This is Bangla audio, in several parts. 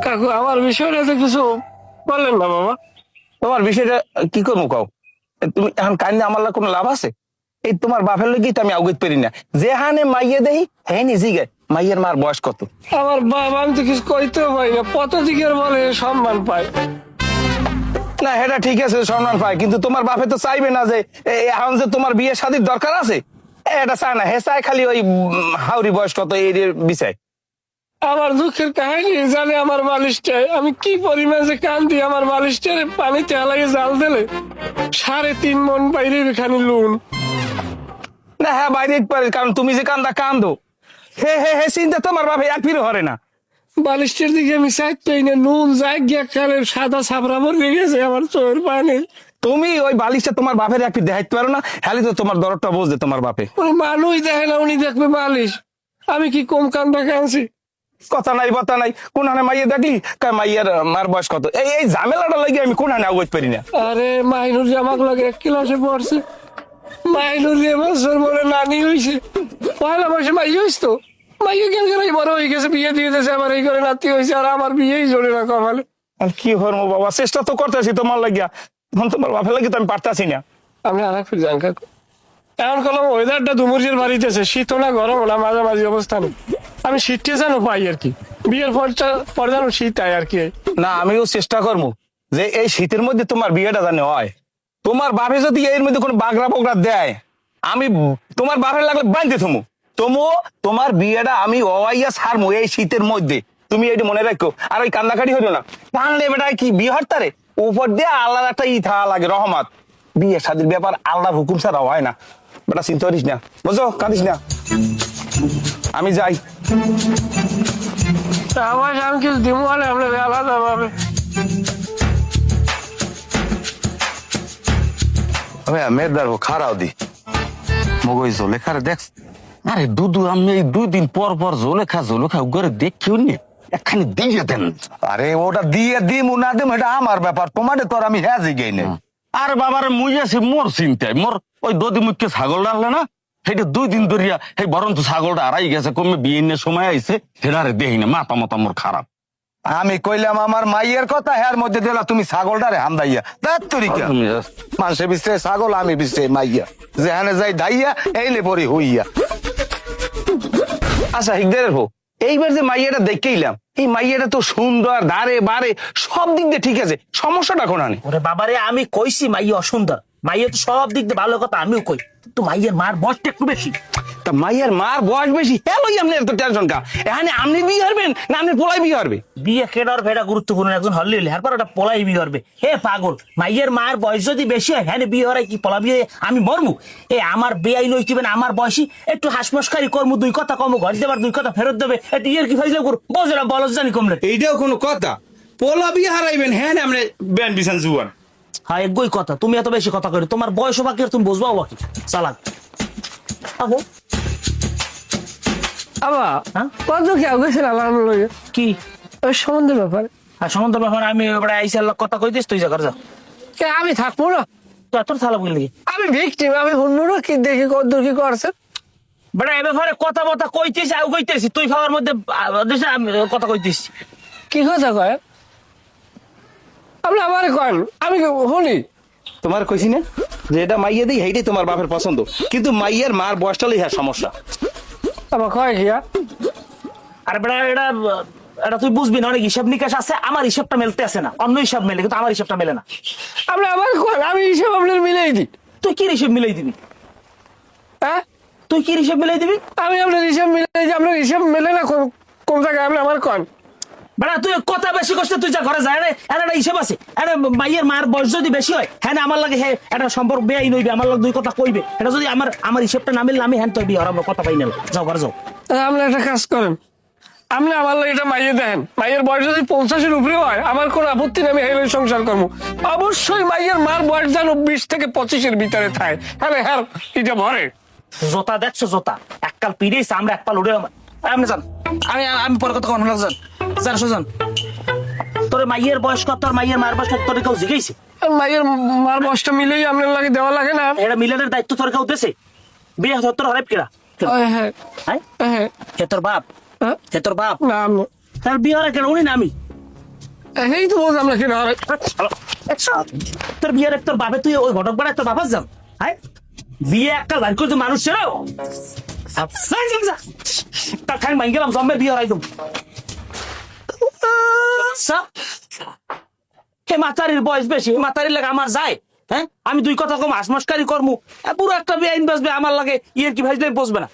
কাকু আমার বিষয়টা তো কিছু বললেন না বাবা। তোমার বিষয়টা কি করবো কও? তুমি এখন কান্দে আমার লাগে কোনো লাভ আছে? এই তোমার বাপের লগেই তো আমি আউগত পারি না। যে হানে মাইয়ে দেই হ্যাঁ নিজে গে মাইয়ের মার বয়স কত? আমার বাবা আমি তো কিছু কইতেও পারি না, কত দিকের বলে সম্মান পায়। না এটা ঠিক আছে সম্মান পায়, কিন্তু তোমার বাপে তো চাইবে না যে এখন যে তোমার বিয়ে শাদীর দরকার আছে এটা চায় না। হে চায় খালি ওই হাউরি বয়স কত এই বিষয়। আমার দুঃখের কাহিনী জানে আমার বালিশটায় আমি কি পরিমাণ যে কান্দি। আমার বালিশটারে পানিতে আলাগে জাল দিলে 3.5 মন বাইরে খানি লুন। না হ্যাঁ বাইরে পারে, কারণ তুমি যে কান্দো হে হে হে চিন্তা তোমার বাপে এক ফিরে হরে না। বালিশটার দিকে আমি চাইতেই না, নুন যাই গিয়া কালের সাদা ছাপড়া মরে গেছে আমার চোর পানি। তুমি ওই বালিশটা তোমার বাপের এক দেখাইতে পারো না, খালি তো তোমার দরদটা বুঝবে তোমার বাপে। উনি মানুষ দেখে না, উনি দেখবে বালিশ। আমি কি কম কান্দা কাঁদছি? কথা নাই বাতা নাই, কোন হানে মাইয়ে দেখলি মাইয়ের মার বয়স কত? এই এই ঝামেলাটা লাগে আমি কোন হানে আউগত পারি না। আরে মাইনুর যে আমাকে লাগে 1 ক্লাসে পড়ছে। মাইনুর এবছর মনে নানি হয়েছে, পয়লা মাসে মাই হয়েছ তো। মাইকে গেল গেলে বড় হয়ে গেছে, বিয়ে দিয়ে দিয়েছে, আমার এই করে নাতি হয়েছে, আর আমার বিয়েই জোরে না কমালে। আর কি হরমো বাবা, চেষ্টা তো করতেছি তোমার লাগিয়া, এখন তোমার বাপের লাগে তো আমি পারতাছি না। আমি আর এক জান কাকু এখন কলম ওয়েদারটা দুমুরির বাড়িতেছে, শীত না গরম না মাঝামাঝি অবস্থানে। আমি শীতটি জানো পাই আর কি, বিয়ের পর জানো শীত আয় আর কি। না আমিও চেষ্টা করবো যে এই শীতের মধ্যে তোমার বিয়েটা জানে হয়। তোমার বাপে যদি এর মধ্যে কোনো বাগড়া বগড়া দেয়, আমি তোমার বাপের লাগলে বাঁধতে তোমার বিয়েটা আমি অওয়াইয়া ছাড়মু এই শীতের মধ্যে। তুমি এইটা মনে রাখো, আর ওই কান্নাকাটি হইলো না। কানলে বেটা কি বিয়ে হরতারে উপর দিয়ে আল্লাহর একটা ই থাকা লাগে রহমত। বিয়ে শাদীর ব্যাপার আল্লাহর হুকুম ছাড়া হয় না। বেটা চিন্তা করিস না, বুঝো, কাঁদিস না, আমি যাই। আমার আমি কিছু দিমু হলে আমরা আলাদা ভাবে। মেয়েদার খারাও দি মগই জলেখারে দেখ। আরে দুদু আমি এই 2 দিন পর পর জলেখা ঘরে দেখিও নি, একখানি দিয়ে দেন। আরে ওটা দিয়ে দিমু না দিমু এটা আমার ব্যাপার, তোমাদের তো আর আমি হ্যাঁ গেই নাই। আর বাবারে মুই আছি মোর চিন্তায়, মোর ওই দদি মুখে ছাগল ডাললে না, সেটা 2 দিন ধরিয়া সেই বরঞ্চ ছাগলটা আড়াই গেছে, কমে বিয়ে নিয়ে সময় আইছে, সেটা আরে দেহি না, মাথা মতা মোর খারাপ। আমি কইলাম আমার মাইয়ের কথা, হ্যার মধ্যে দিলা তুমি ছাগলটারে হান্দাইয়া তরিকা। মানুষে বিস্তে ছাগল, আমি বিস্তে মাইয়া, যেখানে যাই দাইয়া এইলে পরি হইয়া। আচ্ছা হিকদারের হোক, এইবার যে মাইয়াটা দেখেইলাম, এই মাইয়াটা তো সুন্দর, ধারে বারে সব দিক দিয়ে ঠিক আছে, সমস্যাটা কোন আনে? ওরে বাবারে আমি কইছি মাইয়া অসুন্দর, মাইয়া তো সব দিক দিয়ে ভালো কথা আমিও কই, কিন্তু মাইয়ের মার বয়সটা একটু বেশি। তা মাইয়ার মার বয়স বেশি হ্যালোই আপনি এত টেনশন কা? এখানে আপনি বিয়ে হবেন না আপনি পোলাই বিয়ে হবে? বিয়ে কেডার ভেড়া গুরুত্বপূর্ণ, একজন হল্লি হলে এরপর ওটা পলাই বিয়ে করবে। হে পাগল, মাইয়ের মায়ের বয়স যদি বেশি হয় হ্যাঁ বিয়ে হরাই কি পলা বিয়ে? আমি মরমু? এ আমার বেআই নইতিবেন আমার বয়সী, একটু হাসমস্কারি কর্ম, 2 কথা কম, ঘর দেবার 2 কথা ফেরত দেবে, একটু ইয়ের কি ফাইজলাম করু, বজরা বলজ জানি কমলে। এইটাও কোনো কথা? পোলা বিয়ে হারাইবেন হ্যাঁ না আপনি ব্যান বিছান জুয়ান? হ্যাঁ একই কথা, তুমি এত বেশি কথা করি, তোমার বয়স বাকি আর তুমি বুঝবাও বাকি চালাক। আবো আবা হ্যাঁ? কত কেউ গেছিল আমার লগে কি ওই সম্বন্ধের ব্যাপারে? আর সমুদ্র ব্যাপারে আমি এবারে আইসার কথা কইতিস, তুই যা কর যা। আমি থাকবো না, তুই এত থালা বলি নাকি? আমি ভিকটিম, আমি হুন্নু না কি দেখি কদ্দুর কি করছে। বেটা এ ব্যাপারে কথা বথা কইতেছি, আউ কইতেছি, তুই খাওয়ার মধ্যে আমি কথা কইতেছি। কি কথা কয় আপনি? আমার কন আমি শুনি। তোমার কইছি না যে এটা মাইয়া দিই, এইটাই তোমার বাপের পছন্দ, কিন্তু মাইয়ার মার বয়সটা হ্যাঁ সমস্যা। আমার কয় কিয়া আর বেটা এটা এটা তুই বুঝবি না, অনেক হিসাব নিকাশ আছে, আমার হিসাবটা মেলতে আছে না, অন্য হিসাব মেলে, কিন্তু আমার হিসাবটা মেলে না। আপনি আমার কন, আমি হিসাব আপনার মিলাই দিই। তুই কি হিসাব মিলাই দিবি? হ্যাঁ তুই কি হিসাব মিলাই দিবি? আমি আপনার হিসাব মিলাই দিই, আপনার হিসাব মেলে না কোন জায়গায়? আপনি আমার কন। বেটা তুই কথা বেশি করছিস, তুই যা ঘরে যায় রে, একটা হিসাব আছে, একটা মাইয়ের মায়ের বয়স যদি বেশি হয় হ্যাঁ আমার লাগে হ্যাঁ একটা সম্পর্ক বেআই নইবে, আমার লাগে 2 কথা কইবে, এটা যদি আমার হিসাবটা না মিললে আমি হ্যাঁ তোর বিয়ে আমার কথা পাই না। যাও ঘরে যাও। আপনি একটা কাজ করেন, আপনি আমার লাগে এটা মাইয়ে দেন, মাইয়ের বয়স যদি 50-এর উপরে হয় আমার কোনো আপত্তি নেই, আমি হেলে সংসার করবো। অবশ্যই মাইয়ের মার বয়স যেন 20 থেকে 25-এর ভিতরে থাকে। হ্যাঁ হ্যাঁ এটা ভরে জোতা দেখছো, জোতা এককাল পিড়িয়েছে, আমরা একপাল উঠে আপনি যান, আমি আমি পরে কথা কখন যান যান সোজান। তোর মাইয়ের বয়স কত আর মাইয়ের মায়ের বয়স কত তোর কেউ জিজ্ঞেস? মাইয়ের মার বয়সটা মিলেই আপনার লাগে দেওয়া লাগে না? এটা মিলানের দায়িত্ব তোর কেউ দিয়েছে? বিয়ে তোর হরেপ কিরা? হ্যাঁ হ্যাঁ হ্যাঁ হে তোর বাপ? হে তোর বাপ? না তার বিয়ে হরে কেন উনি না আমি? এই তো বললাম না কেন তোর বিয়ের তোর বাপে তুই ওই ঘটক বাড়ায় তোর বাবার যাম হ্যাঁ বিয়ে একটা লাইন করে মানুষ ছিল তার খাই মাই গেলাম জম্মে বিয়ে হরাই তুমি মাতারির বয়স বেশি মাতারির লাগে আমার যায় হ্যাঁ আমি দুই কথা কম হাসমস্কারি করমু পুরো একটা বেআইন বাসবে আমার লাগে ইয়ের কি ভাইজলে বসবে না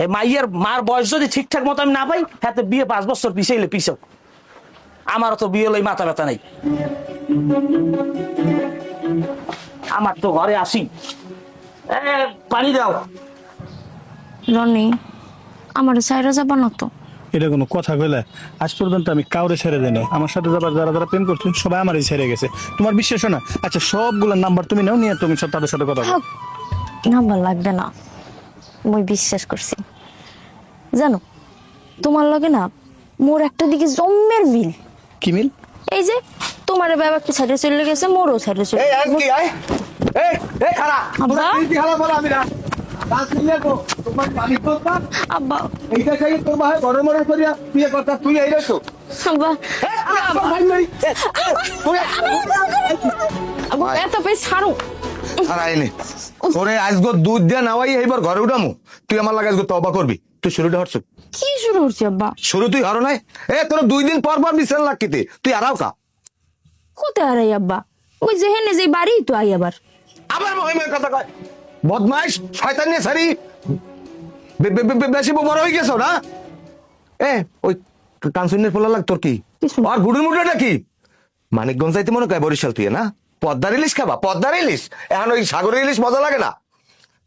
এই মাইয়ের মার বয়স যদি ঠিকঠাক মতো আমি না পাই হ্যাঁ তো বিয়ে 5 বছর পিছাইলে পিছাও আমারও তো বিয়ে লই মাথা ব্যথা নাই আমার তো ঘরে আসি পানি দাও রনি আমার সাইরা যাবা না তো? এটা কোনো কথা কইলে আজ পর্যন্ত আমি কাউরে ছেড়ে দেই নাই। আমার সাথে যাবার যারা যারা প্রেম করছে সবাই আমারই ছেড়ে গেছে। তোমার বিশ্বাস না? আচ্ছা সবগুলোর নাম্বার তুমি নাও, নিয়ে তুমি সব তাদের সাথে কথা বলো। নাম্বার লাগবে না, মই বিশ্বাস করছি। জানো তোমার লগে না মোর একটা দিকে জম্মের মিল। কি মিল? এই যে তোমার বাবা একটা সাইডে চলে গেছে, মোরও সাইডে চলে এই কি আয় এই এই খারা আব্বা। কি খালা বল আমি না কাজ নিয়ে গো তোমার পানি তো না আব্বা এইটা খাই তোর ভাই বড় বড় করিয়া বিয়ে করতা তুই এই রেছো আব্বা আমার ভাই নাই তুই আব্বা এত পে ছাড়ো। আর আইনে ওরে আজগো দুধ দিয়া নাওয়াই এইবার ঘরে উঠামু তুই আমার লাগে আজগো তওবা করবি তুই শুরুটা হরছ কি শুরু হচ্ছে আব্বা? শুরু তুই হরো নাই তোর 2 দিন পর পর বিছান লাগকিতে তুই আরাও কা কোথায় আরাই আব্বা? ওই যে হেনে যে বাড়ি তো আই আবার। আবার মহিমার কথা কয় বদমাইশ শয়তান নিয়ে সারি বেশি বড় হয়ে গেছো না ওই কানসুনের পোলা লাগ তোর কি কিছু না। আর গুড়ুর মুড়াটা কি মানিকগঞ্জ যাইতে মনে কয় বরিশাল তুই না পদ্মার ইলিশ খাবা পদ্মার ইলিশ এখন ওই সাগরের ইলিশ মজা লাগে না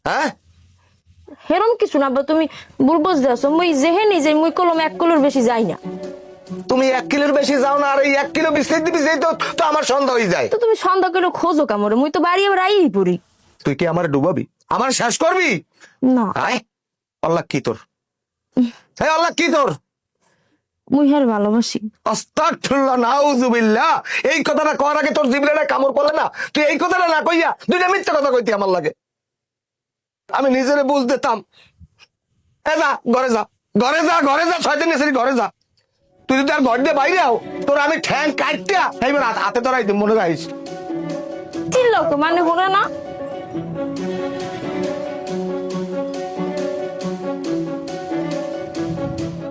হ্যাঁ হেরম কিছু না আব্বা, তুমি ভুল বুঝতে আছো। মই যে হেনে যে মই কলম 1 কিলোর বেশি যাই না। তুমি 1 কিলোর বেশি যাও না আর এই 1 কিলো বিস্তারিত দিবি যেই তো আমার সন্দেহ হয়ে যায় তো তুমি সন্ধ্যা করে খোঁজো কামড়ে, মুই তো বাড়ি আবার আইই পড়ি। তুই কি আমার ডুবাবি আমার শেষ করবি না আয় আল্লাহ কি তোর আল্লাহ কি তোর মুই হের ভালোবাসি। আস্তাগফিরুল্লাহ নাউযুবিল্লাহ এই কথাটা করার আগে তোর জিবরাটা কামড় পড়লে না তুই এই কথাটা না কইয়া দুইটা মিথ্যা কথা কইতি আমার লাগে আমি নিজেরে বুঝ দিতাম যা ঘরে যা ঘরে যা ঘরে যা শয়তান নেছরি ঘরে যা তুই যদি আর ঘর দিয়ে বাইরে আও তোর আমি ঠ্যাং কাটটা এইবার হাতে ধরাই দিই মনে রাখিস চিল্লাও তো মানে হলো না।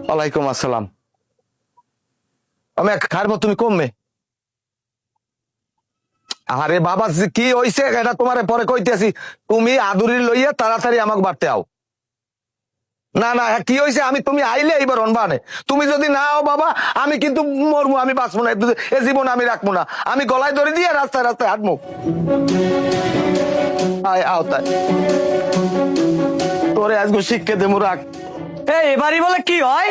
ওয়ালাইকুম আসসালাম আমি খারবো তুমি কমবে আরে বাবা কি হইছে এটা তোমারে পরে কইতেছি তুমি আদুরি লইয়া তাড়াতাড়ি আমাকে বাড়তে আও না না কি হইছে আমি তুমি আইলে এইবার অনবানে তুমি যদি না আও বাবা আমি কিন্তু মরবো আমি বাঁচবো না এ জীবন আমি রাখবো না আমি গলায় ধরে দিয়ে রাস্তায় রাস্তায় হাঁটবো আয় আও তাই তোরে আজকে শিক্ষা দেবো রাখ এবারই বলে কি হয়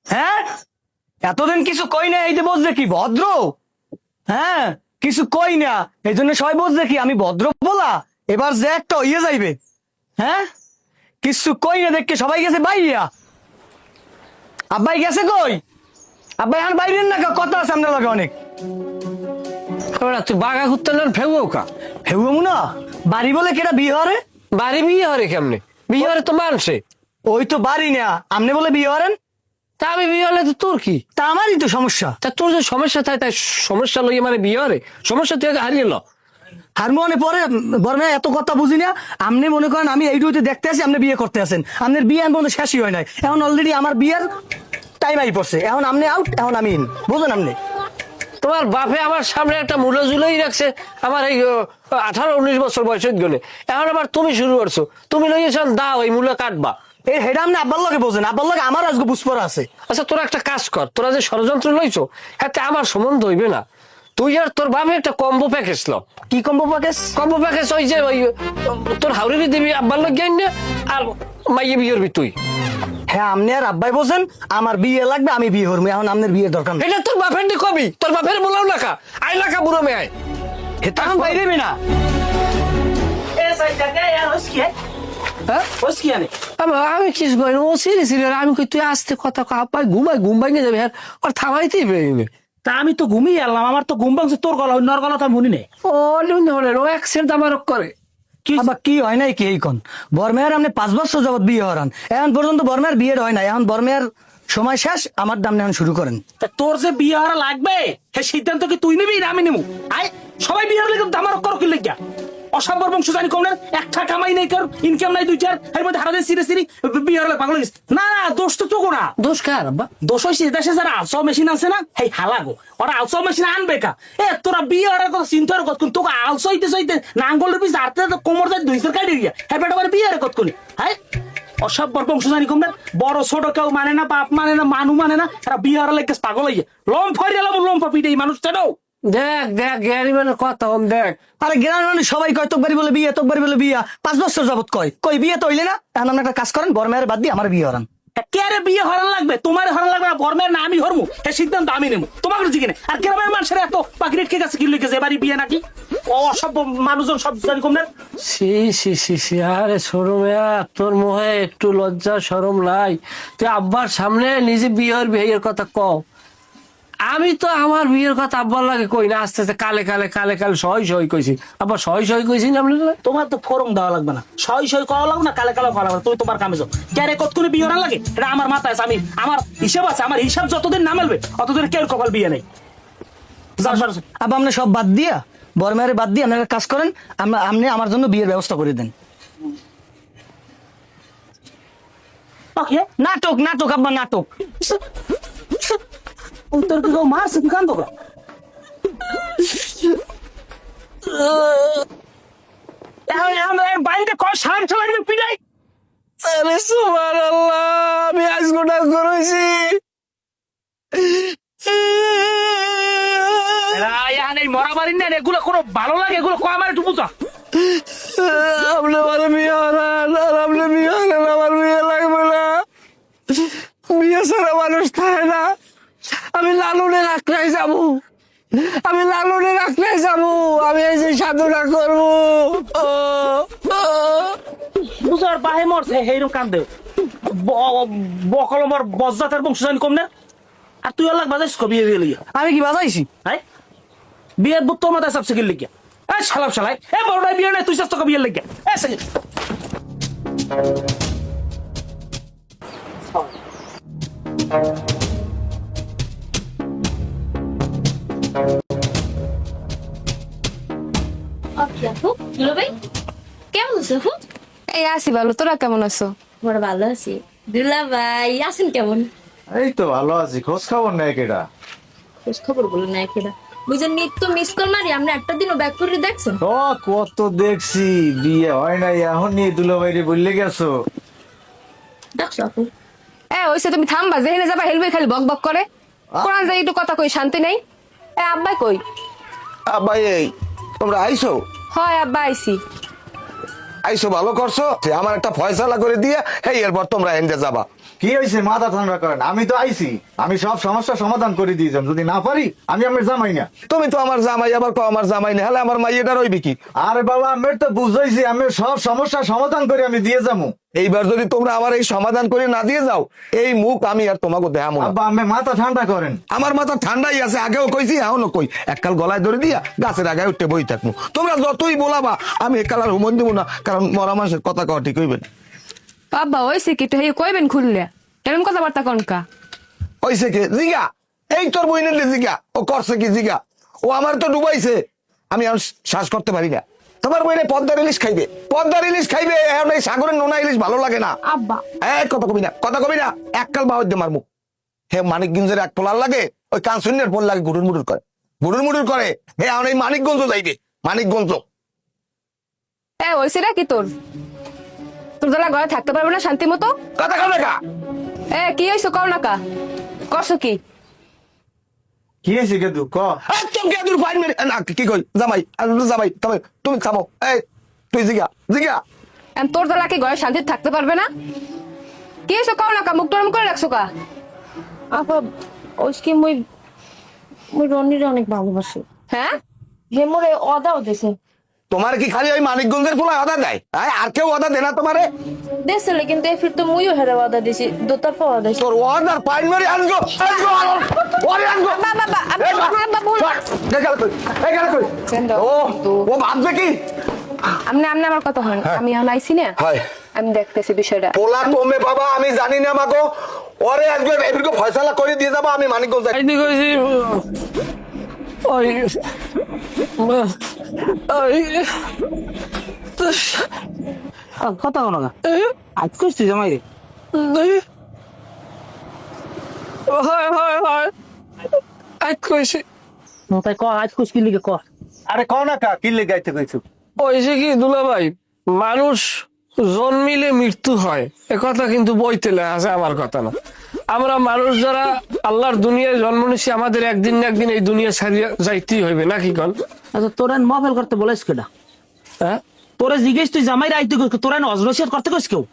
হ্যাঁ এতদিন কিছু কই না এই যে বসছে কি ভদ্র হ্যাঁ কিছু কই না এই জন্য সবাই বসছে কি আমি ভদ্র বলা এবার যে একটা ইয়ে যাইবে হ্যাঁ কিছু কই না দেখে সবাই গেছে বাইয়া আব্বাই গেছে কই আব্বাই এখন বাইরে না কথা আছে আপনার লগে অনেক তুই বাগা ঘুরতে না ফেউ কা হেউ না বাড়ি বলে কেটা বিয়ে হরে বাড়ি বিয়ে হরে কেমনে? বিয়ে হরে তো মানছে। ওই তো বাড়ি না আপনি বলে বিয়ে হরেন তা আমি বিয়ে হলে তো তোর কি? তা আমারই তো সমস্যা তা তোর যে সমস্যা থাকে তাই সমস্যা লইয়ে মানে বিয়ে হরে সমস্যা তুই আগে হারিয়ে ল। হারমোনে পরে বর্মা এত কথা বুঝি না আপনি মনে করেন আমি এইটুকুতে দেখতে আছি আপনি বিয়ে করতে আছেন আপনার বিয়ে পর্যন্ত শেষই হয় নাই এখন অলরেডি আমার বিয়ের টাইম আই পড়ছে এখন আপনি আউট এখন আমি ইন বুঝুন আপনি তোমার বাপে আমার সামনে একটা মূল্য ঝুলেই রাখছে আমার এই 18-19 বছর বয়সের গনে এখন আবার তুমি শুরু করছো তুমি লইয়েছেন দাও এই মূল্য কাটবা এই হেডা আপনি আব্বার লগে বোঝেন আব্বার লগে আমার আজকে বুঝপড়া আছে আচ্ছা তোরা একটা কাজ কর তোরা যে ষড়যন্ত্র লইছো হাতে আমার সম্বন্ধ হইবে না তুই আর তোর বাপে একটা কম্বো প্যাকেজ ল কি কম্বো প্যাকেজ কম্বো প্যাকেজ ওই যে ওই তোর হাউরিনি দিবি আব্বার লোক জ্ঞান না আর মাইয়ে বিয়ে করবি তুই হ্যাঁ আপনি আর আব্বাই বোঝেন আমার বিয়ে লাগবে আমি বিয়ে করবো এখন আপনার বিয়ের দরকার নেই এটা তোর বাপের দি কবি তোর বাপের বলাও না কা আই লাকা বুড়ো মে আয় তখন বাইরে না আমি কিছু করি ও সিরি সিরি আমি কই তুই আসতে কথা কা পাই ঘুম ভাঙে যাবে আর আর থামাইতেই পারিনি তা আমি তো ঘুমিয়ে এলাম আমার তো ঘুম ভাঙছে তোর গলা অন্যর গলা তো আমি শুনি নেই ও ধরেন ও অ্যাক্সিডেন্ট আমার করে কি আবার কি হয় নাই কি এই কোন বর্মেয়ার আপনি 5 বছর যাবত বিয়ে হরান এখন পর্যন্ত বর্মেয়ার বিয়ে হয় না এখন বর্মেয়ার সময় শেষ, আমার দাম নেওয়া শুরু করেন। তা তোর যে বিয়ে হওয়া লাগবে সে সিদ্ধান্ত কি তুই নিবি না আমি নেবো? আয় সবাই বিয়ে হলে দামার করো কি লেগা? অসম্ভব বংশ জানি কোন একটা কামাই নাই, কর ইনকাম নাই, দুই চার এর মধ্যে হারাদের সিরে সিরি বিয়ে হলে পাগল হয়ে গেছে। না না, দোষ তো তোকে না। দোষ কার আব্বা? দোষ হয়েছে দেশে যারা আলসাও মেশিন আছে না, এই হালাগো ওরা আলসাও মেশিন আনবে কা? তোরা বিয়ে হওয়ার কথা চিন্তা কর, তোকে আলসা হইতে নাঙ্গলের পিস আরতে কোমর যায় দুইশোর কাটি গিয়া হ্যাঁ বেটা বিয়ে হওয়ার কথা কোনি? হ্যাঁ অসভ্যর বংশ জানি কম না, বড় ছোট কেউ মানে না, বাপ মানে না, মানু মানে না, এরা বিয়ে হওয়ার লাগে পাগল হইয়া লম ফরিয়ে লম্ফা পিটে এই মানুষটা নাও। দেখ দেখ জ্ঞানী মানে কথা হন দেখ। আরে গ্রামের মানুষ সবাই কয় তোকবাড়ি বলে বিয়ে, তোকবাড়ি বলে বিয়া, 5 বছর যাবত কই বিয়ে তো হইলে না। এখন আপনি একটা কাজ করেন, বরমেয়ের বাদ দিয়ে আমার বিয়ে হরান। কেরে বিয়ে হরান লাগবে? তোমার হরান লাগবে না, বর্মের না আমি হরমু, এই সিদ্ধান্ত আমি নেবো। তোমাকে জিজ্ঞেস আর গ্রামের মানুষের এত পাখির কে কাছে কি লিখেছে এবারই বিয়ে নাকি? অসভ্য মানুষজন সব জানি কম না। সি সি সি সি, আরে শরমিয়া তোর মোহে একটু লজ্জা শরম নাই? তুই আব্বার সামনে নিজে বিয়ের কথা কও। আমি তো আমার বিয়ের কথা আব্বার লাগে কই না, আস্তে আস্তে কালে কালে সই কইছি। আব্বা সই কইছি না আপনি? তোমার তো ফরম দেওয়া লাগবে না, সই করা লাগবে না, কালে করা লাগবে। তুমি তোমার কামে যাও, ক্যারে কতক্ষণে বিয়ে হরান লাগে এটা আমার মাথায় আছে। আমি আমার হিসাব আছে, আমার হিসাব যতদিন না মেলবে অতদিন কেউ কপাল বিয়ে নেই। আবার আপনি সব বাদ দিয়া, বরমেয়ের বাদ দিয়ে আপনারা কাজ করেন, আপনি আমার জন্য বিয়ের ব্যবস্থা করে দেন। নাটক নাটক আব্বা নাটক। তোর কি কেউ মারছে কান তো বাইরে কয় সার চলে পিটাই। আরে সুবহানাল্লাহ, আমি আজ গোটা করেছি। মরা বাড়ি না এগুলো কোনো ভালো লাগে, এগুলো কয় আমার একটু বুঝা। আপনি আমার বিয়ে হরান, আর আপনি বিয়ে হরান, আমার বিয়ে লাগবে না। বিয়ে ছাড়া মানুষ থাকে না। আমি লালনের আঁকড়ায় যাবো, আমি এই যে সাধনা করবো। বুঝার বাহে মরছে সেইরকম কান দেও বকলমর বজ্জাতের বংশ জানি কম না। আর তুই আল্লাহ বাজাইস কবি বিয়ে লিয়া? আমি কি বাজাইছি? হ্যাঁ বিয়ের বুত তোর মাথায় সবসে গেল লিখিয়া শালাম শালাই বড়টাই বিয়ে নাই, তুই চাষ তোকে বিয়ে লিখিয়া কেমন আছো? এই আছি ভালো, তোরা কেমন আছো? বড় ভালো আছি। দুলা ভাই আছেন কেমন? এই তো ভালো আছি, খোঁজ খবর নেই কেডা? খোঁজ খবর বলো না কেডা? বুঝেন নিত্য মিস কল মারি, আমরা একটা দিনও ব্যাক করে দেখছেন? ও কত দেখছি, বিয়ে হয় নাই এখন নিয়ে দুলো বাইরে বললে গেছো। দেখছো আপু? ওইসে তুমি থামবা, যেখানে যাবা হেলবে খালি বক বক করে। কোরআন যাই একটু কথা কই, শান্তি নাই। আব্বাই কই? আব্বাই এই তোমরা আইছো? হয় আব্বা আইছি। আইসো ভালো করছো, আমার একটা ফয়সালা করে দিয়ে এই এরপর তোমরা এন্ডে যাবা। কি হয়েছে মাথা ঠান্ডা করেন, আমি তো আইছি, আমি সব সমস্যার সমাধান করে দিয়েছিলাম। যদি না পারি আমি আমার জামাই না। তুমি তো আমার জামাই, আবার কও আমার জামাই না, হলে আমার মাইয়েটা রইবে কি? আরে বাবা আমি তো বুঝাইছি, আমি সব সমস্যার সমাধান করে আমি দিয়ে যাবো। এইবার যদি তোমরা আমার এই সমাধান করে না দিয়ে যাও, এই মুখ আমি আর তোমাকে দেখাবো না। আব্বা আমি মাথা ঠান্ডা করেন। আমার মাথা ঠান্ডাই আছে, আগেও কইছি এখনো কই, এককাল গলায় ধরে দিয়া গাছের আগায় উঠতে বই থাকবো। তোমরা যতই বলাবা আমি একাল আর হুমন দিব না, কারণ মরা মানুষের কথা কওয়া ঠিক হইবে না। আব্বা ওইসে কি একটু কইবেন খুললে, কেমন কথাবার্তা কনকা? হইছে কে জিগা, এই তোর বইনের জিগা, ও করছে কি জিগা, ও আমার তো ডুবাইছে, আমি আর শ্বাস করতে পারি না। তোমার বইনে পদ্মার ইলিশ খাইবে, এখন এই সাগরের নোনা ইলিশ ভালো লাগে না। আব্বা কথা কবি না, এককাল বাহুর দিয়ে মারমু। হে মানিকগঞ্জের এক পোলার লাগে, ওই কানসুন্নের পোল লাগে গুড়ুর মুড়ুর করে। হে এখন এই মানিকগঞ্জ যাইবে, মানিকগঞ্জ। ওইসে কি তোর যারা ঘরে থাকতে পারবে না শান্তি মতো? কথা কবে কা? কি হয়েছে কও না কা, করছো কি? কি হয়েছে গেদু ক? কি কই জামাই তবে তুমি থামো, এই তুই জিগা তোর যারা কি ঘরে শান্তি থাকতে পারবে না? কি হয়েছে কও না কা, মুখ টরম করে রাখছো কা? আপা ওইসকে মুই রনির অনেক ভালোবাসি। হ্যাঁ হে মোরে অদাও দিছে। তোমার কি খালি ওই মানিকগঞ্জের পোলা অর্ডার দেয়? আর কেউ অর্ডার দেয় না তোমারে? দেশে কিন্তু এই ফির তো মুইও হেরে অদা দিছি, দুতরফা অদা দিছি। তোর অর্ডার প্রাইমারি আনগো ও ভাববে কি? আমনে আমার কথা হয়, আমি এখন আইছি না, হয় আমি দেখতেছি বিষয়টা। পোলা কমে বাবা আমি জানি না মাগো, ওরে আজকে এরকম ফয়সালা করে দিয়ে যাবো আমি মানিকগঞ্জ যাই। আইতে কইছি ওই ওই কথা কোনো না আজ কইছিস জামাই রে হয় হয় হয় আইত কইছি তাই ক আজ কইস কি লিগে ক আরে কও না কা কি লেগাইতে কইছো? ওইছে কি দুলা ভাই, মানুষ জন্মিলে মৃত্যু হয় এ কথা কিন্তু বইতে লেখা আছে, আমার কথা না। আমরা মানুষ যারা আল্লাহর দুনিয়ায় জন্ম নিছি, আমাদের একদিন না একদিন এই দুনিয়া ছাড়িয়ে যাইতেই হইবে নাকি কন? আচ্ছা তোরা মফেল করতে বলেছ কেডা? হ্যাঁ তোরা জিজ্ঞেস তুই জামাই রাইতে তোরা অজরসিয়াত করতে কইস কেউ?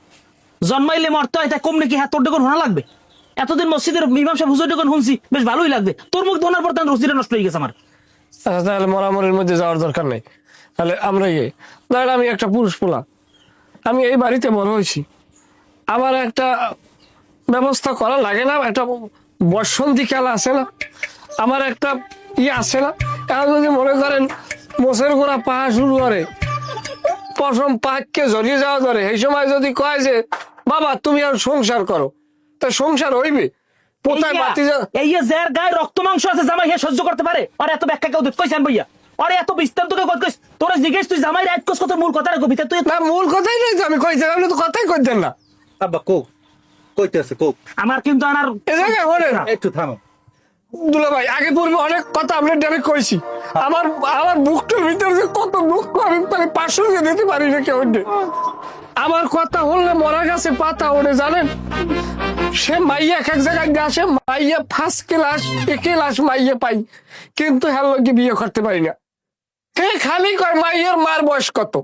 জন্মাইলে মরতে হয় তাই কম নাকি হ্যাঁ তোর ডেকন হোনা লাগবে? এতদিন মসজিদের ইমাম সাহেব হুজুর ডেকন শুনছি, বেশ ভালোই লাগবে। তোর মুখ ধোনার পর তার রসিটা নষ্ট হয়ে গেছে আমার। আচ্ছা তাহলে মরামরির মধ্যে যাওয়ার দরকার নেই, তাহলে আমরা ধর আমি একটা পুরুষ পোলা, আমি এই বাড়িতে বড় হয়েছি, আমার একটা ব্যবস্থা করা লাগে না? একটা বসন্তী খেলা আছে না, আমার একটা আছে না? এখন যদি মনে করেন মোষের গোড়া পাহা শুরু করে, পশম পাককে জড়িয়ে যাওয়া ধরে, এই সময় যদি কয় যে বাবা তুমি আর সংসার করো, তা সংসার হইবে? কোথায় বাতি এই যার গায়ে রক্ত মাংস আছে জামাই হে সহ্য করতে পারে? আর এত ব্যাখ্যা কেউ কইছেন ভাইয়া? আরে এত বিস্তারিত কেউ কইস? তোরা জিজ্ঞেস তুই জামাই রাইট কস কত মূল কথা রাখবি তুই? না মূল কথাই নাই তো, আমি কইতে আপনি তো কথাই কইতেন না। আব্বা কো কইতেছে কো আমার কিন্তু আনার এ জায়গায় বলেন একটু থামো। দুলা ভাই, আগে পূর্বে অনেক কথা আপনার আমি কইছি, আমার আমার বুকটার ভিতরে যে কত দুঃখ আমি মানে 500 দিয়ে দিতে পারি না কেউ। আমার কথা হলে মরা গাছে পাতা ওড়ে, জানেন? সে মাইয়া এক এক জায়গায় আসে, মাইয়া ফার্স্ট ক্লাস ক্লাস মাইয়া পাই, কিন্তু হ্যাঁ লোকে বিয়ে করতে পারি না। কে খালি কয় মাইয়ের মার বয়স কত?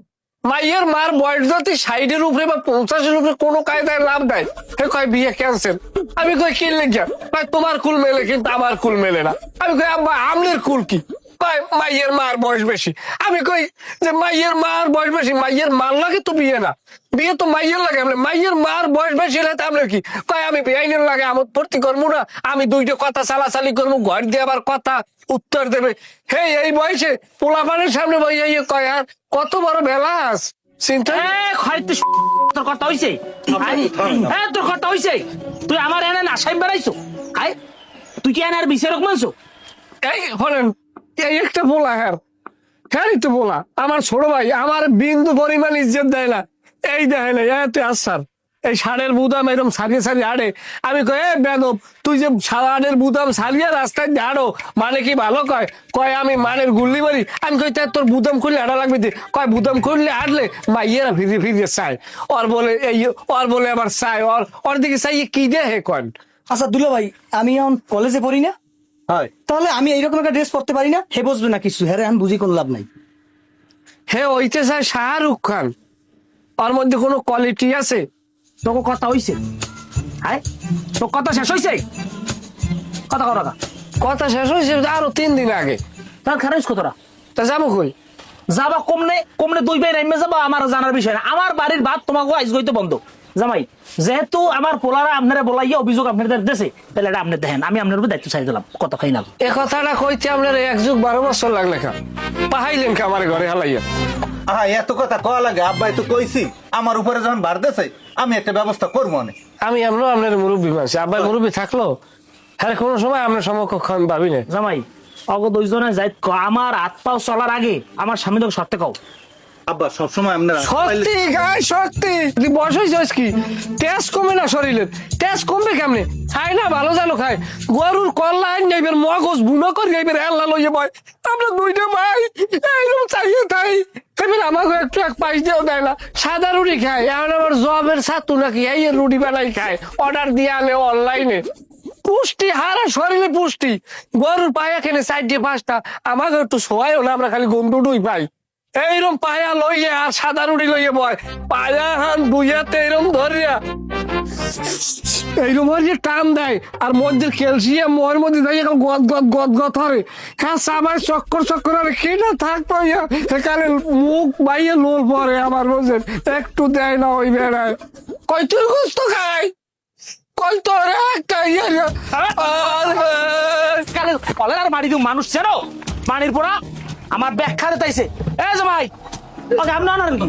মাইয়ের মার বয়স যদি 60-এর উপরে বা 50-এর উপরে কোনো কায়দায় লাভ দেয়, সে কয় বিয়ে ক্যান্সেল। আমি কই কি লেগে? কয় তোমার কুল মেলে কিন্তু আমার কুল মেলে না। আমি কই আব্বা আমনের কুল কি? কয় মাইয়ের মার বয়স বেশি। আমি কই যে মাইয়ের মার বয়স বেশি, মাইয়ের মার লাগে তো বিয়ে না, বিয়ে তো মাইয়ের লাগে। মাইয়ের মার বয়স বেশি হলে আপনার কি? কয় আমি বেআইনের লাগে আমোদ ভর্তি করবো না, আমি দুইটা কথা চালাচালি করবো, ঘর দিয়ে আবার কথা উত্তর দেবে। হে এই বয়সে পোলাপানের সামনে বইয়া কয় আর কত বড় বেলাস চিন্তা। তোর কথা হইছে? হ্যাঁ তোর কথা হইছে? তুই আমার এনে নাসাই বেড়াইছো? আয় তুই কি এনে আর বিচারক মানছো? এই হলেন এই একটা বলা, হ্যাঁ হ্যাঁ তো বলা, আমার ছোট ভাই আমার বিন্দু পরিমাণ ইজ্জত দেয় না। এই দেখে না এত আসার এই ষাঁড়ের বুদাম এরকম সারিয়ে সারিয়ে আড়ে। আমি কই এ বেদব, তুই যে ষাঁড়ের বুদাম সারিয়ে রাস্তায় আড়ো মানে কি ভালো? কয় কয় আমি মানের গুল্লি মারি। আমি কই তোর বুদাম খুললে আড়া লাগবে দি? কয় বুদাম খুললে আড়লে মাইয়েরা ফিরে ফিরে চায়, ওর বলে এই ওর বলে আবার চায়, ওর দিকে চাইয়ে কি দে হে কন। আচ্ছা দুলা ভাই, আমি এখন কলেজে পড়ি না, হয় তাহলে আমি এইরকম একটা ড্রেস পরতে পারি না? হে বুঝবে না কিছু, হ্যাঁ আমি বুঝি কোনো লাভ নাই। হে ওইতে চায় শাহরুখ খান, ওর মধ্যে কোনো কোয়ালিটি আছে? তোকে কথা হইছে? হাই তোর কথা শেষ হইছে? কথা কর কথা শেষ হয়েছে আরো 3 দিন আগে। তার খারাপ কতটা তা যাবো কই? যাবা কমনে কমনে 2 ভাই নাইমে যাবা, আমার জানার বিষয় না। আমার বাড়ির ভাত তোমাকে আইজ গইতে বন্ধ। জামাই যেহেতু আমার পোলারা আপনারা বলাইয়া অভিযোগ আপনাদের দেশে, তাহলে এটা আপনি দেখেন, আমি আপনার উপর দায়িত্ব ছাড়ি দিলাম, কত খাই না। এ কথাটা কইতে আপনার 1 যুগ 12 বছর লাগলে খা পাহাইলেন কা আমার ঘরে হালাইয়া। আহা এত কথা কওয়া লাগে? আব্বাই তো কইছি আমার উপরে যখন বার দেছে আমি একটা ব্যবস্থা করবো অনেক। আমি আমরা আপনার মুরব্বী মানছি, আব্বাই মুরব্বী থাকলো হ্যাঁ কোনো সময় আপনার সমকক্ষ আমি ভাবি না। জামাই অগ 2 জনে যাই আমার হাত পাও চলার আগে আমার স্বামী তোকে সত্যি কও। আব্বা সবসময় আপনারা সত্যি গাই সত্যি, তুই বয়স হয়েছিস কি? তেজ কমে না শরীরের, তেজ কমবে কেমনে? খাই না ভালো জানো খায়, গরুর কল্লা নেইবের মগজ বুনো করে নেইবের হেল্লা লইয়ে বয়। আমরা 2টা ভাই এইরকম চাইয়ে তাই এবার আমাকে একটু এক পাইস দিয়েও দেয় না, সাদা রুটি খায়। এখন আমার জবের ছাত্র নাকি এই রুটি বানাই খায়, অর্ডার দিয়ে আনে অনলাইনে। পুষ্টি হারা শরীরে পুষ্টি, গরুর পায়া খেলে 4-5টা, আমাকে একটু সোয়াইও না, আমরা খালি গন্ডুডুই পাই। এইরকম পায়া লইয়ে আর সাদা রুটি লইয়ে বয়, পায়া হান দুইয়াতে এইরকম ধরিয়া এইরকম যে টান দেয়, আর মধ্যে ক্যালসিয়াম মোহের মধ্যে যাই গদ গদ গদ গদ হবে। হ্যাঁ সবাই চক্কর চক্কর আর কেনা থাকতো এখানে মুখ বাইয়ে লোল পরে আমার বোঝেন, একটু দেয় না ওই বেড়ায়। কই তুই গুস্ত খাই কই তোর একটা কলেরার বাড়ি দিও মানুষ চেনো মানির পোড়া আমার ব্যাখ্যা দিতেছে। এ জামাই ওকে আপনি আনার কি?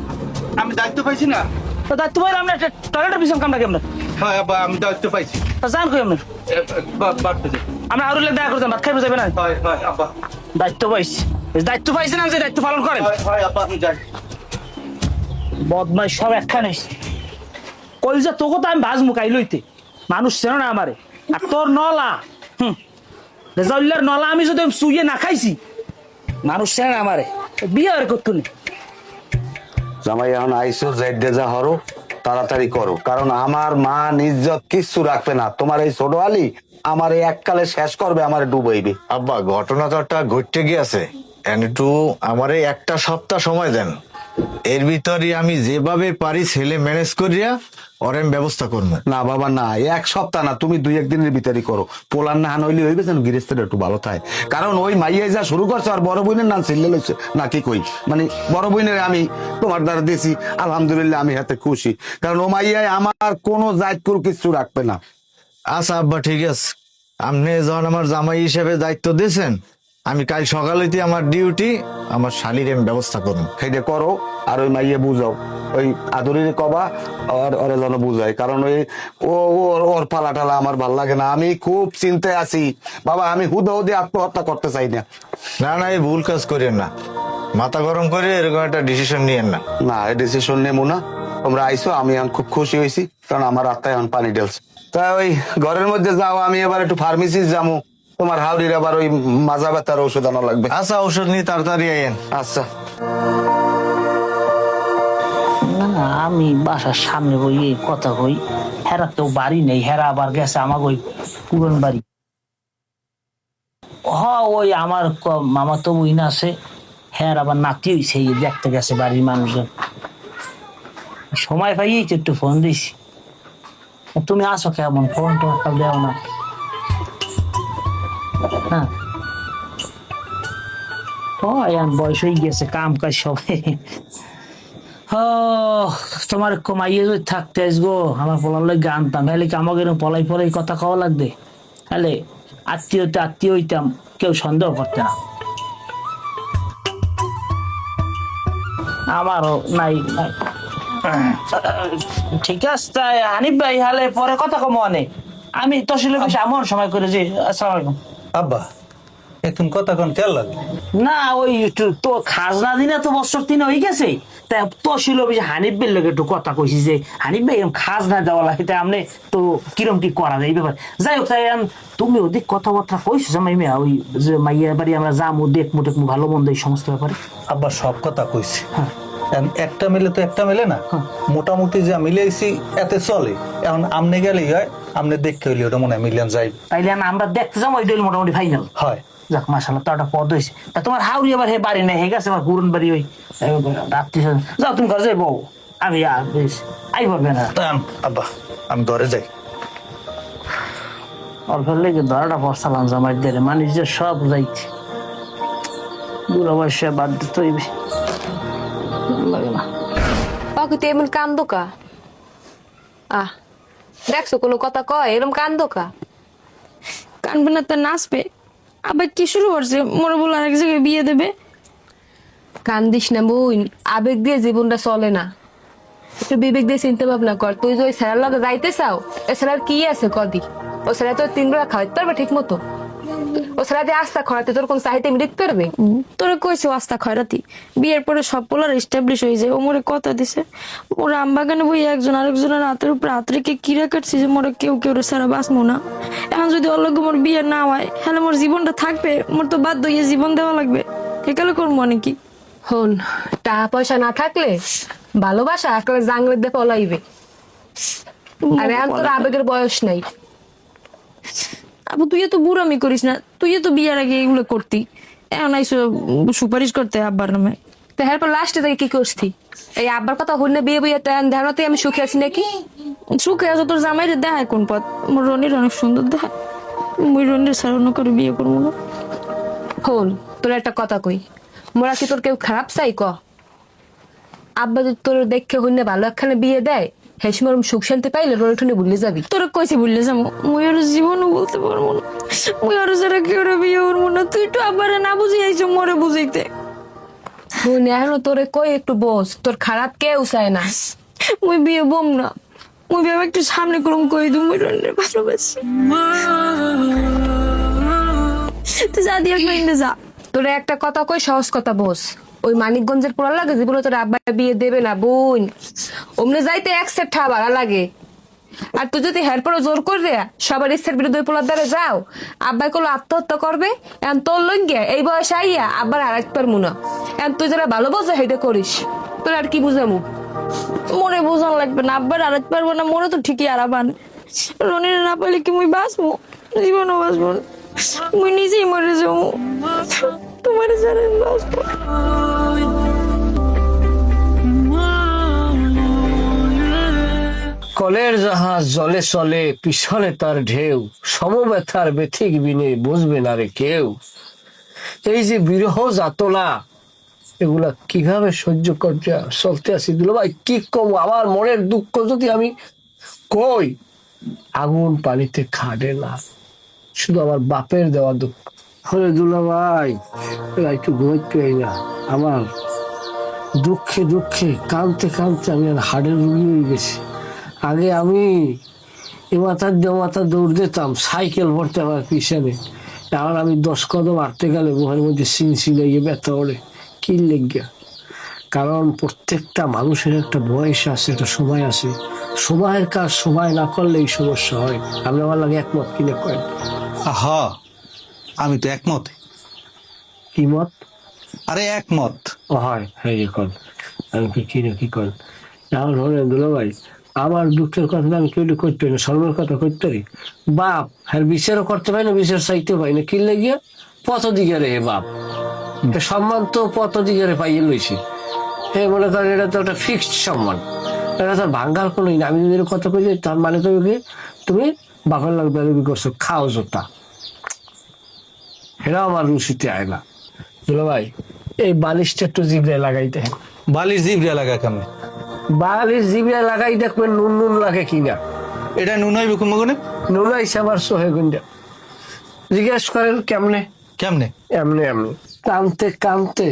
আমি দায়িত্ব পাইছি না? তো দায়িত্ব পাইলে আমরা টয়লেটের পিছন কামটা কেমন? হ্যাঁ আব্বা আমি দায়িত্ব পাইছি। তা জান কই আপনি আমরা আরো দেখা করতাম ভাত খাইবে যাবে না দায়িত্ব পাইছি দায়িত্ব পাইছেন আমি যে দায়িত্ব পালন করেন বদমাই সব একখানে কলজা তোকে তো আমি বাজ মুখাই লইতে মানুষ চেন না আমারে আর তোর নলা রেজাউল্লার নলা আমি যদি শুয়ে না খাইছি মানুষ চেন না আমারে বিয়ে আর করতো নি জামাই এখন আইসো যাইতে যা হরো তাড়াতাড়ি করো, কারণ আমার মা ইজ্জত কিচ্ছু রাখবে না। তোমার এই ছোট আলী আমার এই এককালে শেষ করবে, আমার ডুবাইবে। আব্বা ঘটনা তো একটা ঘটতে গিয়েছে, একটু আমারে একটা সপ্তাহ সময় দেন। এর ভিতরে আমি যেভাবে পারি ছেলে ম্যানেজ করিয়া ওর ব্যবস্থা করবো। না বাবা না, এক সপ্তাহ না, তুমি 2-1 দিনের ভিতরে করো। পোলার না হইলে হইবে যেন গৃহস্থের একটু ভালো থাকে, কারণ ওই মাইয়াই যা শুরু করছে আর বড় বোনের নাম ছিল্লে লইছে না কি কই, মানে বড় বোনের আমি তোমার দ্বারা দিছি, আলহামদুলিল্লাহ আমি হাতে খুশি, কারণ ও মাইয়াই আমার কোনো জাতপুর কিছু রাখবে না। আচ্ছা আব্বা ঠিক আছে, আপনি যখন আমার জামাই হিসেবে দায়িত্ব দিয়েছেন, আমি কাল সকালেতে আমার ডিউটি আমার শালির আমি ব্যবস্থা করুন। সেইটা করো, আর ওই মাইয়া বুঝাও, ওই আদরির কবা আর ওরে যেন বুঝাই, কারণ ওই ওর পালা টালা আমার ভাল লাগে না। আমি খুব চিন্তায় আছি বাবা, আমি হুদে আত্মহত্যা করতে চাই না। না না, এই ভুল কাজ করেন না, মাথা গরম করে এরকম একটা ডিসিশন নিয়েন না। না, এই ডিসিশন নেবো না। তোমরা আইসো, আমি এখন খুব খুশি হয়েছি, কারণ আমার আত্মায় এখন পানি ঢেলছে। তা ওই ঘরের মধ্যে যাও, আমি এবার একটু ফার্মেসি যাবো, তোমার হাওড়ির আবার ওই মাজা ব্যথার ওষুধ আনা লাগবে। আচ্ছা ঔষধ নিয়ে তাড়াতাড়ি আইয়েন। আচ্ছা। না আমি বাসার সামনে বই এই কথা কই, হেরা তো বাড়ি নেই, হেরা আবার গেছে আমার ওই পুরন বাড়ি। ওই আমার মামা তো বই না আছে, হ্যাঁ আবার নাতি হইছে, দেখতে গেছে বাড়ির মানুষজন। সময় পাইয়েই তো একটু ফোন দিছি। তুমি আসো কেমন, ফোন টোন দেও না। হ্যাঁ বয়স হয়ে গেছে, কাম কাজ সবাই। তোমার কমাইয়ে যদি থাকতে আসবো, আমার পলার লাগে আনতাম, হলে কি আমাকে পলাই পলাই কথা খাওয়া লাগবে, হলে আত্মীয় হইতাম, কেউ সন্দেহ করতে না। আমারও নাই। ঠিক আছে তাই হানিফ ভাই, হলে পরে কথা কম অনেক, আমি তহসিলের বেশি এমন সময় করে যে। আসসালামু আলাইকুম আব্বা, এখন কথা কোন কেন লাগে? না ওই তো খাজনা দিনে তো বছর 3 হয়ে গেছে, তাই তহসিল অফিসে হানিফ ভাইয়ের লোক একটু কথা কইছি যে হানিফ ভাই এরকম খাজনা দেওয়া লাগে, তাই আপনি তো কিরম কি করা যায় এই ব্যাপার। যাই হোক, তাই তুমি ওদিক কথাবার্তা কইছো জামাই মিয়া, ওই যে মাইয়ার বাড়ি আমরা যাবো, দেখমু টেকমু ভালো মন্দ এই সমস্ত ব্যাপারে। আব্বা সব কথা কইছি, একটা মিলে তো একটা মিলে না, মোটামুটি যা মিলেছি এতে চলে। এখন আমনে গেলেই হয়, আমনে দেখতে হইলে ওটা মনে হয় মিলিয়ন যাই। তাইলে আমরা দেখতে যাবো, ওইটা মোটামুটি ফাইনাল হয়। যাক মাশাআল্লাহ, তো একটা পদ হয়েছে। তা তোমার হাউরি আবার হে বাড়ি নেই, হে গেছে আমার পুরন বাড়ি, ওই রাত্রি। যাও তুমি ঘরে যাই বউ, আমি আই পারবে না। আব্বা আমি ঘরে যাই। অল্প লেগে ধরাটা পড়ছিলাম জামাই দিয়ে, মানুষ যে সব যাইছে, বুড়ো বয়সে বাদ দিতে হইবে, লাগে না। বাকি তুই এমন কান্দো কা? দেখছো কোনো কথা কয় এরকম কান্দো কা? কানবে না তো নাচবে। আবার কি শুরু করছে, মোর বলে আরেক জায়গায় বিয়ে দেবে। কান্দিস না বোন, আবেগ দিয়ে জীবনটা চলে না, একটু বিবেক দিয়ে চিন্তা ভাবনা কর। তুই যে ওই স্যারের লগে যাইতে চাও, ওই স্যারের কি আছে কদি? ও স্যার তোর 3 বেলা খাওয়াইতে পারবে ঠিক মতো? ও স্যার দিয়ে আস্থা খরাতে তোর কোন চাহিদা মিটাতে পারবে? তোরা কইছো আস্তা খয়রাতি, বিয়ের পরে সব পোলার এস্টাবলিশ হয়ে যায়। ও মোরে কথা দিছে, ওর আমবাগানে বই একজন আরেকজনের হাতের উপরে হাত রেখে কিরা কাটছি যে মোরে কেউ সারা বাঁচবো না। এখন যদি ওর লগে মোর বিয়ে না হয়, তাহলে মোর জীবনটা থাকবে? মোর তো বাধ্য হয়ে জীবন দেওয়া লাগবে, একালে করবো নাকি? হন, টাকা পয়সা না থাকলে ভালোবাসা একলা জাংলের দিয়ে পলাইবে। আর এখন তোর আবেগের বয়স নাই। আবু তুই তো বুড়ামি করিস না, তুই তো বিয়ের আগে এগুলো করতি, এখন আইসো সুপারিশ করতে আব্বার নামে। তো এরপর লাস্টে থেকে কি করছি? এই আব্বার কথা হইলে বিয়ে বইয়ে ধারণাতে আমি সুখে আছি নাকি? সুখে আছো তোর জামাইরে দেখায় কোন পথ? মোর রনির অনেক সুন্দর দেখায়, মুই রনির সারানো করে বিয়ে করবো না। হন, তোর একটা কথা কই, মোরা কি তোর কেউ খারাপ চাই ক? আব্বা যদি তোর দেখে হইলে ভালো একখানে বিয়ে দেয়, হে সময় সুখ শান্তি পাইলে রনিঠনে ভুলে যাবি। তোরা কইছে ভুললে যাবো, মুই আর জীবনও বলতে পারবো না, মুই আর যারা কেউ বিয়ে করবো না। তুই তো আবার না বুঝি আইছো মোরে বুঝাইতে। হন, এখন তোরে কই একটু বস, তোর খারাপ কেউ চায় না। মুই বিয়ে বম না, মুই ভেবে একটু সামনে করুম কই দু মুই রনের ভালোবাসি তুই যা দিয়ে একটু যা। তোরে একটা কথা কই, সহজ কথা বোঝ। ওই মানিকগঞ্জের পোলা লাগে জীবনে তোর আব্বা বিয়ে দেবে না বোন, অমনে যাইতে এক সেট ভাড়া লাগে। আর তুই যদি হেরপরও জোর করে দেয়া সবার ইচ্ছার বিরুদ্ধে পোলার দ্বারা যাও, আব্বাই কোনো আত্মহত্যা করবে। এখন তোর লইয়া এই বয়সে আইয়া আব্বার আর একবার মুনা, এখন তুই যারা ভালো বোঝে হেঁটে করিস, তোর আর কি বুঝামু? মনে বোঝান লাগবে না, আব্বার আর পারবো না, মনে তো ঠিকই আরাবান। রনির না পাইলে কি মুই বাঁচবো? জীবনও বাঁচবো না, মুই নিজেই মরে যাবো। তোমার জানেন বাঁচবো। কলের জাহাজ জলে চলে, পিছনে তার ঢেউ, সমব্যথার ব্যথিক বিনে বুঝবে না রে কেউ। এই যে বিরহ যাতনা, এগুলা কিভাবে সহ্য করতে চলতে আছি দুলা ভাই, কি কম আমার মনের দুঃখ যদি আমি কই, আগুন পানিতে খাটে না, শুধু আমার বাপের দেওয়া দুঃখ। হলে দুলা ভাই একটু ঘুমাইতে পারি না, আমার দুঃখে দুঃখে কাঁদতে কাঁদতে আমি আর হাড়ের রুগী হয়ে গেছি। আগে আমি এ মাথার মাথা দৌড় দিতাম, সাইকেল ভরতে আমার পিছনে, এখন আমি 10 কদম হাঁটতে গেলে মুখের মধ্যে সিনসিলে গিয়ে ব্যথা ওড়ে। কি লেগে? কারণ প্রত্যেকটা মানুষের একটা বয়স আছে, একটা সময় আছে, সময়ের কাজ সময় না করলে এই সমস্যা হয়। আপনি আমার লাগে একমত কিনে করেন? হা, আমি তো একমত। কি মত? আরে একমত। ও হয়, হ্যাঁ কন, আমি কি করেন? এখন হলেন দুলা ভাই, আমার দুঃখের কথা আমি কেউ করতে পারি না, সর্বের কথা করতে পারি। বাপ হ্যাঁ বিচারও করতে পারি না, বিচার চাইতে পারি না, কি লেগে? পথ দিকে রে বাপ, সম্মান তো পথ দিকে রে পাইয়ে লইছি। হে মনে করেন এটা তো একটা ফিক্সড সম্মান, এটা তো ভাঙ্গার কোনো না। আমি যদি কথা কই তার মানে কই কি তুমি বাপের লাগ বেরবি করছো, খাও জোতা, এটা আমার রুচিতে আয় না। দুলা ভাই এই বালিশটা একটু জিভে লাগাইতে, বালিশ জিবরিয়া লাগা কেমন? বালিশ জিভে লাগাই দেখবেন নুন নুন লাগে কিনা। এটা নুন হইবে কুমগনে? নুন আইসে আমার সোহে গুন্ডা। জিজ্ঞেস করেন কেমনে? কেমনে? এমনি এমনি কানতে কানতে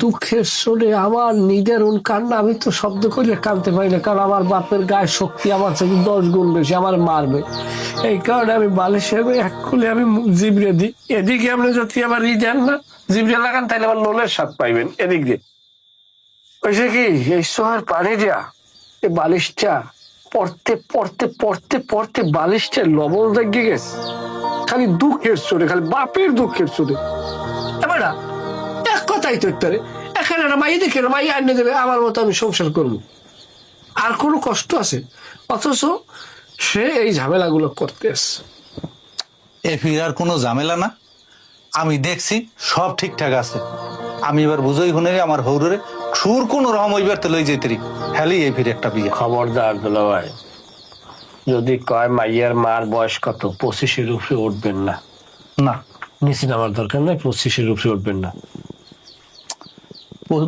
দুঃখের শোনে আমার নিদারুণ কান্না, আমি তো শব্দ করলে কানতে পারি না, কারণ আমার বাপের গায়ের শক্তি আমার থেকে 10 গুণ বেশি, আমার মারবে। এই কারণে আমি বালিশে এক খুলে আমি জিবরে দিই। এদিকে আপনি যদি আমার দেন না, জিবরে লাগান, তাহলে আমার লোনের স্বাদ পাইবেন। এদিক দিয়ে ওইসে কি এই সোহার পানি দিয়া এই বালিশটা পড়তে পড়তে পড়তে পড়তে বালিশটা লবণ দেখে গেছে, খালি দুঃখের চোরে, খালি বাপের দুঃখের চোরে। এবার এক কথাই তো একটারে এখানে একটা মাই দেখে মাই আনে দেবে, আমার মতো আমি সংসার করবো, আর কোনো কষ্ট আছে? অথচ সে এই ঝামেলাগুলো করতে আসছে। এ ফিরার কোনো ঝামেলা না, আমি দেখছি সব ঠিকঠাক আছে। আমি এবার বুঝই হুনে আমার হৌরে সুর কোন রকম ওইবার তো লই যেতে হেলি এই ফিরে একটা বিয়ে। খবরদার দুলা ভাই, যদি কয় মাইয়ার মার বয়স কত, 25-এর উপরে উঠবেন না। না, নিচে নামার দরকার নাই, 25-এর উপরে উঠবেন না।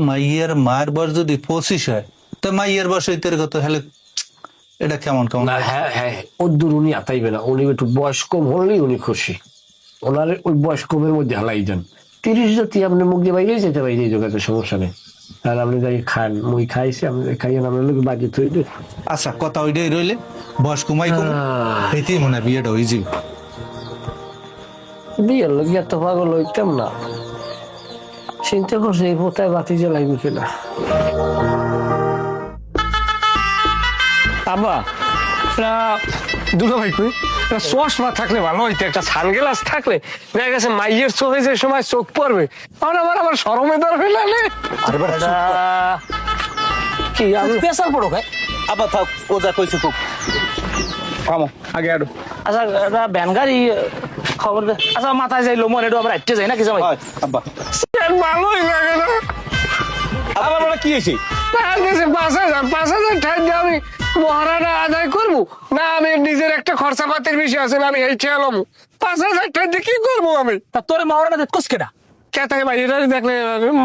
মাইয়ের মায়ের বয়স যদি 25 হয়, তো মাইয়ের বয়স হইতে কত হেলে, এটা কেমন কেমন? না হ্যাঁ হ্যাঁ, ওর উনি আতাইবে না, উনি একটু বয়স কম হলেই উনি খুশি। ওনার ওই বয়স কমের মধ্যে হালাই দেন। 30 যদি আপনি মুখ দিয়ে বাইরে যেতে বাইরে যোগাতে সমস্যা নেই। আর আপনি যাই খান, মুই খাইছি, আপনি খাইয়েন, আপনার লোক বাজে থইলে। আচ্ছা, কথা ওইটাই রইলে, বয়স কমাই কম এতেই মনে হয় বিয়েটা হয়ে যাবে। বিয়ের লোক এত পাগল হইতাম না, চিন্তা করছে এই পোতায় বাতি জ্বালাইবে কিনা। আব্বা দুটো ভাই কই চশমা থাকলে ভালো হইতো, একটা সানগ্লাস থাকলে দেখা গেছে মাইয়ের চোখে যে সময় চোখ পড়বে, আমার শরমে দরকার না। কি আমি স্পেশাল পড়ো ভাই। আবার থাক, ও যা কইছে খুব থামো, আগে আরো। আচ্ছা ভ্যান গাড়ি খবর দে। আচ্ছা মাথায় যাইলো মনে একটু আমরা হাঁটতে যাই না কি জামাই? আব্বা ভালোই লাগে না। আবার বলে কি হয়েছে? 5,000 ঠাই দিয়ে আমি মহারানা আদায় করবো না? আমি নিজের একটা খরচাপাতির বিষয় আছে না, আমি এই খেয়ালাম 5,000 ঠাই দিয়ে কি করবো আমি? তা তোরে মহারানা দেখোস কেডা? কে থাকে ভাই, এটা দেখলে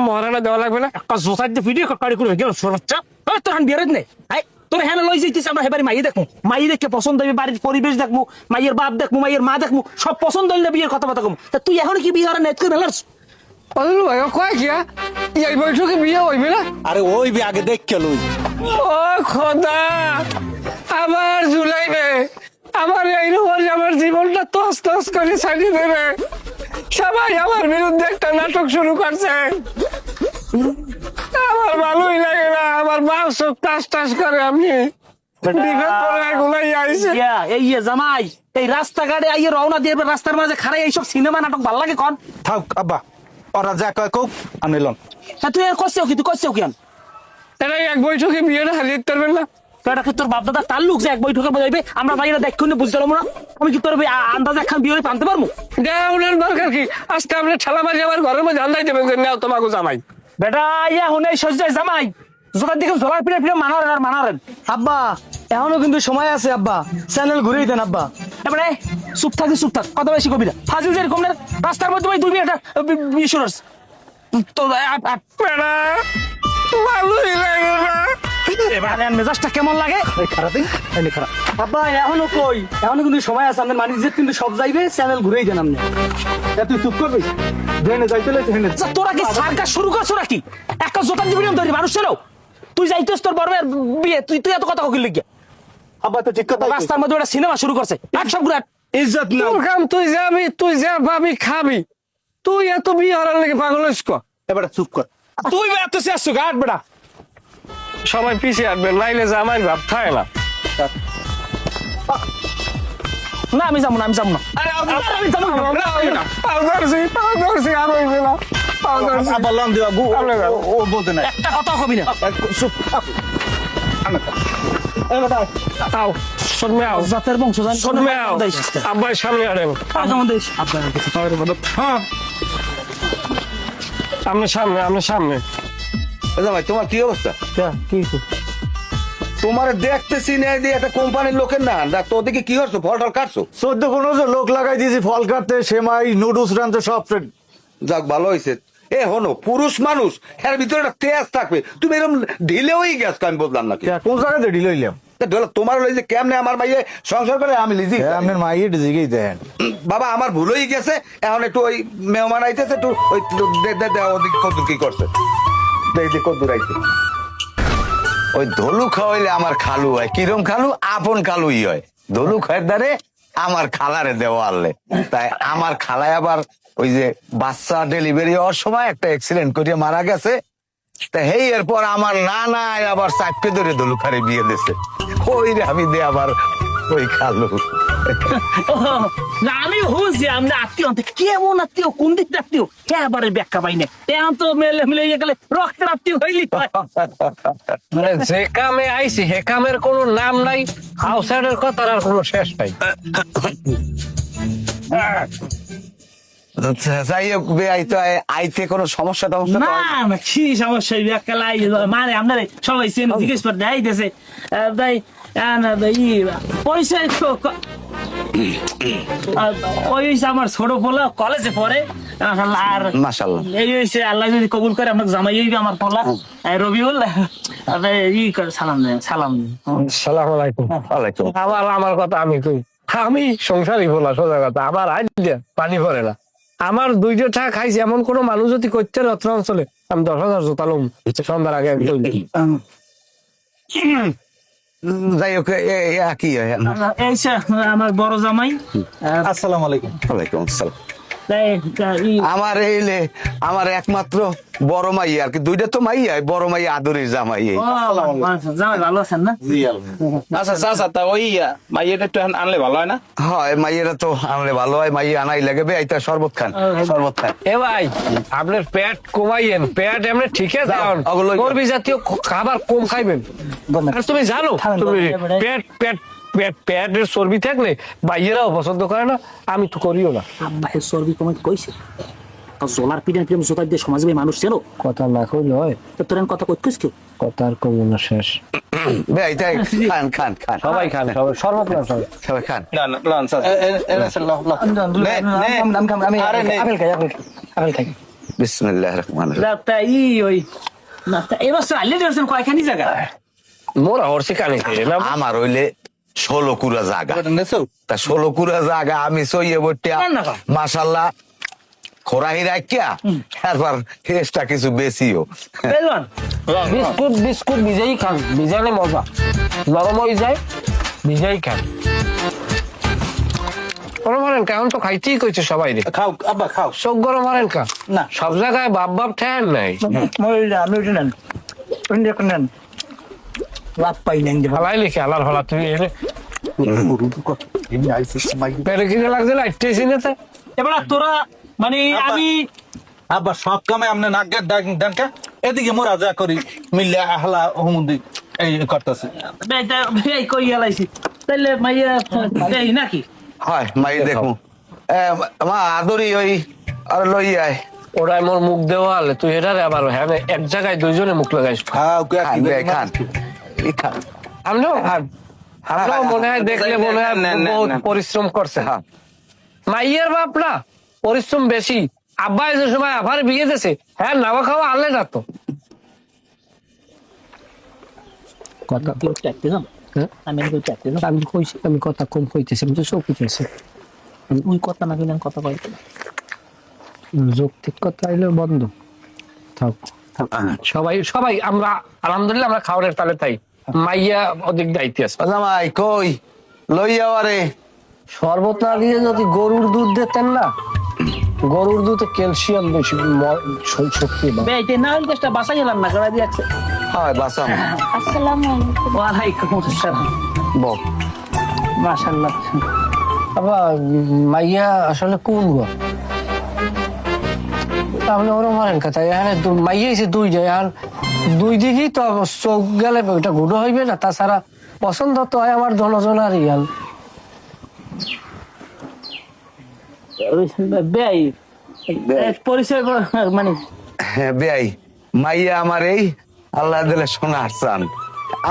মহারানা দেওয়া লাগবে না? একটা জোসার দিয়ে ভিডিও কাড়ি করে গেল সরচ্চা। ওই তোর হান বিয়ারত নেই। আই তোর হ্যাঁ লই যাইতিস, আমরা হেবারে মাইয়ে দেখমু, মাইয়ে দেখে পছন্দ হইবে, বাড়ির পরিবেশ দেখমু, মাইয়ের বাপ দেখমু, মাইয়ের মা দেখমু, সব পছন্দ হইলে বিয়ের কথাবার্তা কম। তা তুই এখন কি বিয়ে হারা নেট করে বেলাস? অদুল ভাই কয় কি এই বৈঠকে বিয়ে হইবে না? আরে ওই বি আগে দেখ কে লই। ও খোদা, আবার জুলাইবে, আমার এই রকম আমার জীবনটা তস তস করে ছাড়িয়ে দেবে। সবাই আমার বিরুদ্ধে একটা নাটক শুরু করছে, আমার ভালোই লাগে না। আমার মা চোখ টাস টাস করে, আমি বিপদ পড়ে এগুলাই আইছে। এই জামাই, এই রাস্তাঘাটে আইয়ে রওনা দিয়ে এবার রাস্তার মাঝে খারাই এইসব সিনেমা নাটক ভাল লাগে কন? থাক আব্বা, ওরা যা কয় কোক আমি লন। হ্যাঁ, তুই করছেও কি, তুই করছেও কি? এরা এক বৈঠকে বিয়েটা হারিয়ে পারবেন না? এটা কি তোর বাপ দাদা তার লোক যে এক বৈঠকে বোঝাইবে? আমরা বাইরে দেখুন বুঝতে পারবো না? আমি কি তোর আন্দাজ একখান বিয়ে পানতে পারবো? দেওয়ার দরকার কি? আজকে আপনি ঠেলা মারি আমার ঘরের মধ্যে আন্দাই দেবেন যে নাও তোমাকে জামাই। বেটা ইয়া হুনে সজ্জায় জামাই জোতার দিকে জোলার পিড়ে পিড়ে মানারেন আর মানারেন। আব্বা এখনো কিন্তু সময় আছে আব্বা, চ্যানেল ঘুরেই দেন আব্বা। এবারে চুপ থাকি, চুপ থাক, কথা বেশি কবি না। ফাজিল যেরকম না রাস্তার মধ্যে ভাই 2 মিনিট ইন্স্যুরেন্স তো বেড়া ভালোই লাগে না। এবারে মেজাজটা কেমন লাগে? খারাপ আব্বা, এখনো কই, এখনো কিন্তু সময় আছে। আপনার মানিজ্যের কিন্তু সব যাইবে, চ্যানেল ঘুরেই দেন আপনি। তুই চুপ করবি, ড্রেনে যাইতে আচ্ছা, তোরা কি সার্কাস শুরু করছো নাকি? একটা জোতার দিবি তৈরি মানুষ ছিল, তুই যাইতেস তোর বড় বিয়ে, তুই এত কথা কখিল লিখে আব্বা তো ঠিক কথা। রাস্তার মধ্যে একটা সিনেমা শুরু করছে। সব ঘুরে ইজ্জত না। তোর কাম তুই যাবি, তুই যা ভাবি খাবি, তুই এত বিয়ে হারার লেগে পাগল হইস ক? এবার চুপ কর। তুই এত শেষ গাট বেড়া, সবাই পিছিয়ে আসবে, নাইলে জামাই ভাব থাকে না। না আমি যাবো না, আমি যাবো না। আমি যাবো না। পাও ধরছি, আর হইবে না। পাও ধরছি। আব্বা লন দিবা গু, ও বলতে নাই। একটা কথা কবি না। চুপ। আও, শোনমে আও, জাতের বংশ জান শোনমে আও, আব্বাই সামনে আনেন। হ্যাঁ আপনি সামনে। জামাই তোমার কি অবস্থা? কি তোমার দেখতেছি না দিয়ে একটা কোম্পানির লোকের না, তোদেরকে কি করছো? ফল টল কাটছো? 14-15 লোক লাগাই দিয়েছি ফল কাটতে, সেমাই নুডলস রানতে, সব যাক ভালো হয়েছে। এ হনো পুরুষ মানুষ, এর ভিতরে একটা তেজ থাকবে। তুমি এরকম ঢিলেই গেছো, আমি বললাম নাকি? কোন জায়গাতে ঢিল হইলাম? তোমার লইছে কেমনে আমার মাইয়ে সংসার করে আমি লিজি? আপনার মাইয়ের জিগেই দেন বাবা, আমার ভুল হয়ে গেছে। এখন একটু ওই মেহমান আইতেছে, একটু ওই ওদিক কত কি করছে, দেখি কত দূর আইছে। ওই ধলু খাওয়াইলে আমার খালু হয়, কিরম খালু? আপন খালুই হয়। ধলু খায়ের দ্বারে আমার খালারে দেওয়া আনলে, তাই আমার খালায় আবার ওই যে বাচ্চা ডেলিভারি হওয়ার সময় একটা অ্যাক্সিডেন্ট করিয়ে মারা গেছে। তা হেই এরপর আমার নানা আবার চাপকে ধরে ধলু খারে বিয়ে দিছে। ওই রে আমি দে আবার ওই খালু। না আমি বুঝছি আমরা আত্মীয়, কেমন আত্মীয়, কোন দিক আত্মীয় এবারে ব্যাখ্যা পাই না। এখন তো মেলে মিলে গেলে রক্তের আত্মীয় হইলি। মানে যে কামে আইছি হে কামের কোনো নাম নাই, আউটসাইডের কথার আর কোনো শেষ নাই। যাই হোক, আইতে কোনো সমস্যা টমস্যা না না কি সমস্যা, ব্যাখ্যা লাই মানে আপনার সবাই জিজ্ঞেস করে যাইতেছে তাই পরিচয় ওই হইছে আমার ছোট পোলা, কলেজে পড়ে। আর মাশাআল্লাহ, এই হইছে আল্লাহ যদি কবুল করে আমাকে জামাই হইবে আমার পোলা রবিউল। সালাম দেন, সালাম দেন। সালাম আলাইকুম। ওয়ালাইকুম। আমার কথা আমি কই, আমি সংসারই বলা সোজা কথা। আমার আজ পানি ভরে না। আমার 2 টাকা খাইছি এমন কোন মানুষ যদি করতে রত্ন অঞ্চলে, আমি 10,000 জোতালুম সন্ধ্যার আগে। যাই হোক, কি হয়? এইসে আমার বড় জামাই। আসসালামু আলাইকুম। ওয়ালাইকুম আসসালাম। তাই আমার এইলে আমার একমাত্র বড় মাই, আর কি 2টা তো মাই, বড় মাই আদরের জামাই। জামাই ভালো আছেন না? আচ্ছা চাচা, তা ওই মাইয়েটা একটু আনলে ভালো হয় না? হয়, মাইয়েরা তো আনলে ভালো হয়। মাই আনাই লাগবে। এইটা শরবত খান, শরবত খান। এ ভাই, আপনার পেট কমাইয়েন, পেট এমনি ঠিক আছে। চর্বি জাতীয় খাবার কম খাইবেন। আর তুমি জানো, তুমি পেটের চর্বি থাকলে বাইয়েরাও পছন্দ করে না, আমি তো করিও না। আব্বাহের চর্বি কমাইতে কইছে, জোলার পিড়ে পিড়ে জোতার দিয়ে সমাজ মানুষ ছিল। কথা না কইলে হয়? তোর কথা কইছিস কেউ? কথা আর কইও না, শেষ। খান খান খান, সবাই খান, সবাই শরবত না, সবাই খান। না না লন চাচা। বিসমিল্লাহির রহমানির রহিম। তা ওই না তা এবার আল্লে দিয়েছেন কয়খানি জায়গা? মোরা হরছি কানে না। আমার হইলে 16 কুড়া জায়গা। তা 16 কুড়া জায়গা আমি সইয়ে বটে মাশাআল্লাহ খোরাহি রাখিয়া এবার এক্সট্রা কিছু বেশিও বেলন বিস্কুট বিস্কুট ভিজাই খান, ভিজালে মজা, নরম হয়ে যায়, ভিজাই খান। গরম হারেন কা, এখন তো খাইতেই কইছে সবাই রে। খাও আব্বা খাও। চোখ গরম হারেন কা, না। সব জায়গায় বাপ বাপ ঠেন নাই। আমি উঠে নেন, নেন লাভ পাই নেন যে হালাই লিখে আলার হলা তুই এলে পেরে কিনে লাগছে না টেসি নেতে। এবার তোরা মানে আমি আবার সব কামে আপনি নাক ডাঙ্কা এদিকে মোরা যা করি মিল্লা আহলা হুমুন্দি এই করতেছে। এই কই গেলাইছি তাইলে মাইয়া দেই নাকি? হয় মাই দেখো মা আদরি ওই আর লই আয় ওরাই মোর মুখ দেওয়ালে তুই এটারে আবার হ্যাঁ এক জায়গায় দুইজনে মুখ লাগাইস। খান খান এই খান আমরাও খান, আমরাও মনে হয় দেখলে মনে হয় বহুত পরিশ্রম করছে। হ্যাঁ মাইয়ের বাপ না পরিশ্রম বেশি, আব্বা যে সময় আবার বিয়ে দিয়েছে হ্যাঁ নাওয়া খাওয়া আনলে না তো। কথা কেউ চাইতে না আমি কেউ চাইতে না আমি কইছি, আমি কথা কম কইতেছি, আমি তো সব কইতেছি। ওই কথা না কিনা কথা কই যৌক্তিক কথা হইলে বন্ধ থাক। সবাই সবাই আমরা আলহামদুলিল্লাহ আমরা খাওয়ারের তালে তাই, মাইয়া অধিক দায়িত্ব আছে। জামাই কই লই আওয়ারে শরবত না দিয়ে যদি গরুর দুধ দিতেন না, গরুর দুধে ক্যালসিয়াম বেশি, শক্তি বাড়ে। বেইতে না হইল চেষ্টা বাসা গেলাম না করা দিয়েছে। হয় বাসাম আসসালামু আলাইকুম। ওয়ালাইকুম আসসালাম। বল মাশাআল্লাহ। আবার মাইয়া আসলে কোন গো আপনি ওরা মারেন কথা, এখানে মাইয়া এসে দুই যায়, আর দুই দিকেই তো চোখ গেলে ওইটা গুঁড়ো হইবে না, তাছাড়া পছন্দ তো হয় আমার জনজনার ইয়াল। বেই পরিচয় মানে হ্যাঁ বেয়াই মাইয়া আমার এই আল্লাহ দিলে সোনার চান,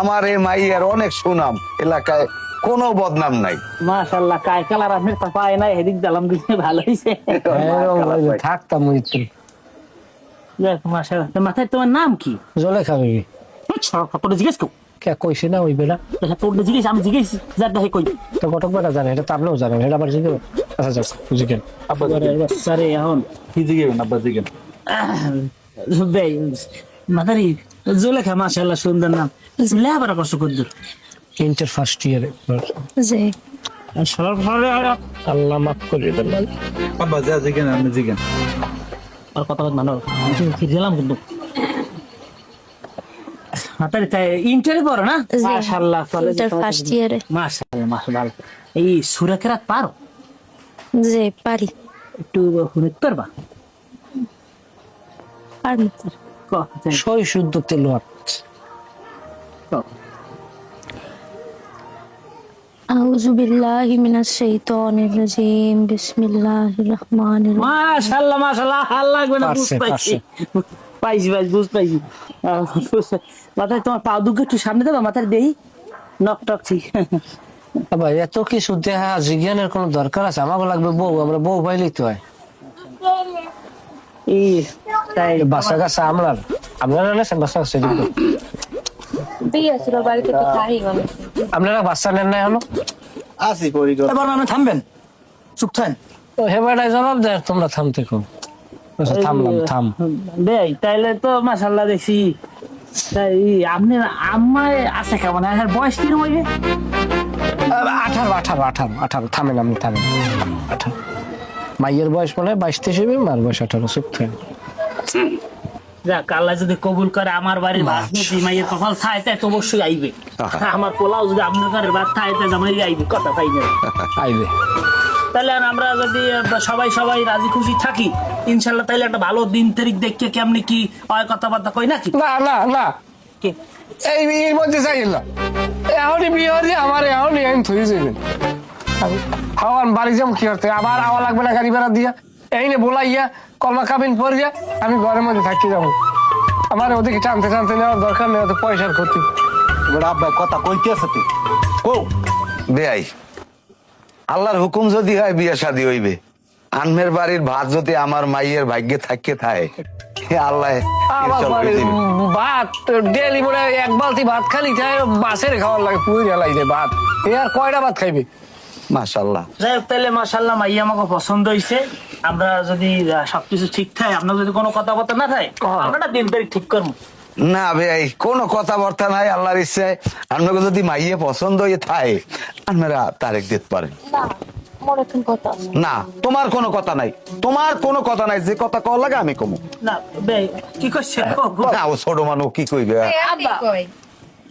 আমার এই মাইয়ার অনেক সুনাম, এলাকায় কোনো বদনাম নাই। মাশাআল্লাহ কাই কালার আপনি পায় না এদিক দালাম দিতে ভালো হইছে। থাকতাম ওই তো দেখ মাশাআল্লাহ। মাথায় তোমার নাম কি? জলে খাবি তোর জিজ্ঞেস কর কে কইছে না ওই বেলা তোর জিজ্ঞেস আমি জিজ্ঞেস যার দেখে কই তো ঘটক বেটা জানে, এটা তো আপনিও জানেন, এটা আবার জিজ্ঞেস। আচ্ছা যাও বুঝিকেন সারে এখন কি জিগেবেন আব্বা জিগেন। বেই মাদারি জুলেখা মাশাআল্লাহ সুন্দর নাম। লেবার কষ্ট করদুর ইন্টার ফার্স্ট ইয়ারে। জি আল্লাহ মাফ করে দেন। আব্বা যা জিগেন আপনি জিগেন। আর কথা মানো কি দিলাম কিন্তু মাতারি তাই ইন্টারে পড়ো না? মাশাআল্লাহ ইন্টার ফার্স্ট ইয়ারে। মাশাআল্লাহ মাশাআল্লাহ। এই সূরা কেরাত পারো? জি পারি। একটু শুনে পারবা? পারি। সই শুদ্ধ তেলাওয়াত। আউযু বিল্লাহি মিনাশ শাইতানির রাজিম, বিসমিল্লাহির রহমানির রহিম। মাশাআল্লাহ মাশাআল্লাহ। আল্লাহ গো না বুঝ পাইছি পাইছি ভাই বুঝ পাইছি। মাথায় তোমার পা দুটো একটু সামনে দেবা, মাথায় দেই নক টকছি। ভাই এত কিছু দেখা জিজ্ঞানের কোনো দরকার আছে? আমাকে লাগবে বউ, আমরা বউ পাইলেই তো হয়। এই তাই বাসা গাছা আমরার আপনারা না বাসা গাছ বিয়ে ছিল বাড়িতে তো খাই গেল। আপনারা বাচ্চা নেন না এখনো? আসি পরিকল্পনা এবার আমরা থামবেন, চুপ থাকেন। তো হেবাটাই জবাব দেয় তোমরা থামতে কম। আচ্ছা, থামলাম থাম। বেই তাইলে তো মাশাআল্লাহ দেখছি। তাই আপনি আম্মায় আছে কেমন? আর বয়স কি হইবে? 18 থামেন, আপনি থামেন। 18 মাইয়ের বয়স মনে হয় 22-23 হবে, মার বয়স 18। চুপ থাকেন। যাক আল্লাহ যদি কবুল করে আমার বাড়ির ভাত মাইয়ের কপাল থায় তাই তো অবশ্যই আইবে। আমার পোলাও যদি আপনার ঘরের ভাত থায় তাই জামাই আইবে, কথা পাই না আইবে। তাহলে আর আমরা যদি সবাই রাজি খুশি থাকি ইনশাল্লাহ, তাইলে একটা ভালো দিন তারিখ দেখে কেমনি কি হয় কথাবার্তা কই নাকি? না না না কি এই এর মধ্যে যাই না, এখনই বিয়ে হলে আমার এখনই আমি থই যাবেন। হাওয়ান বাড়ি যাম কি করতে, আবার আওয়া লাগবে না গাড়ি ভাড়া দিয়া, এই নে বলাইয়া কলমা কাবিন পড়িয়া আমি ঘরের মধ্যে থাকতে যাবো। আমার ওদিকে টানতে টানতে নেওয়ার দরকার নেই, পয়সার ক্ষতি। আব্বা কথা কইতে আছে তুই কো বেয়াই আল্লাহর হুকুম যদি হয় বিয়ে শাদী হইবে, আনমের বাড়ির ভাত যদি আমার মাইয়ের ভাগ্যে থাকে থাকে আল্লাহ আমার বাড়ির ভাত ডেলি মনে হয় 1 বালতি ভাত খালি তাই বাসের খাওয়ার লাগে, পুরি লাগে ভাত। এ আর কয়টা ভাত খাইবে? মাশাআল্লাহ। যাই হোক তাহলে মাশাল্লাহ মাইয়া আমাকে পছন্দ হয়েছে। আমরা যদি সবকিছু ঠিক থাকে, আপনার যদি কোনো কথাবার্তা না থাকে, আমরা না দিন তারিখ ঠিক করবো। না ভাই কোনো কথাবার্তা নাই, আল্লাহর ইচ্ছায় আপনাকে যদি মাইয়ে পছন্দ হয়ে থাকে আপনারা তারিখ দিতে পারেন। না মোর এখন কথা আছে। না তোমার কোনো কথা নাই, তোমার কোনো কথা নাই, যে কথা কওয়া লাগে আমি কমু। না বে, কি করছে? না ও ছোট মানুষ কি কইবে। আব্বা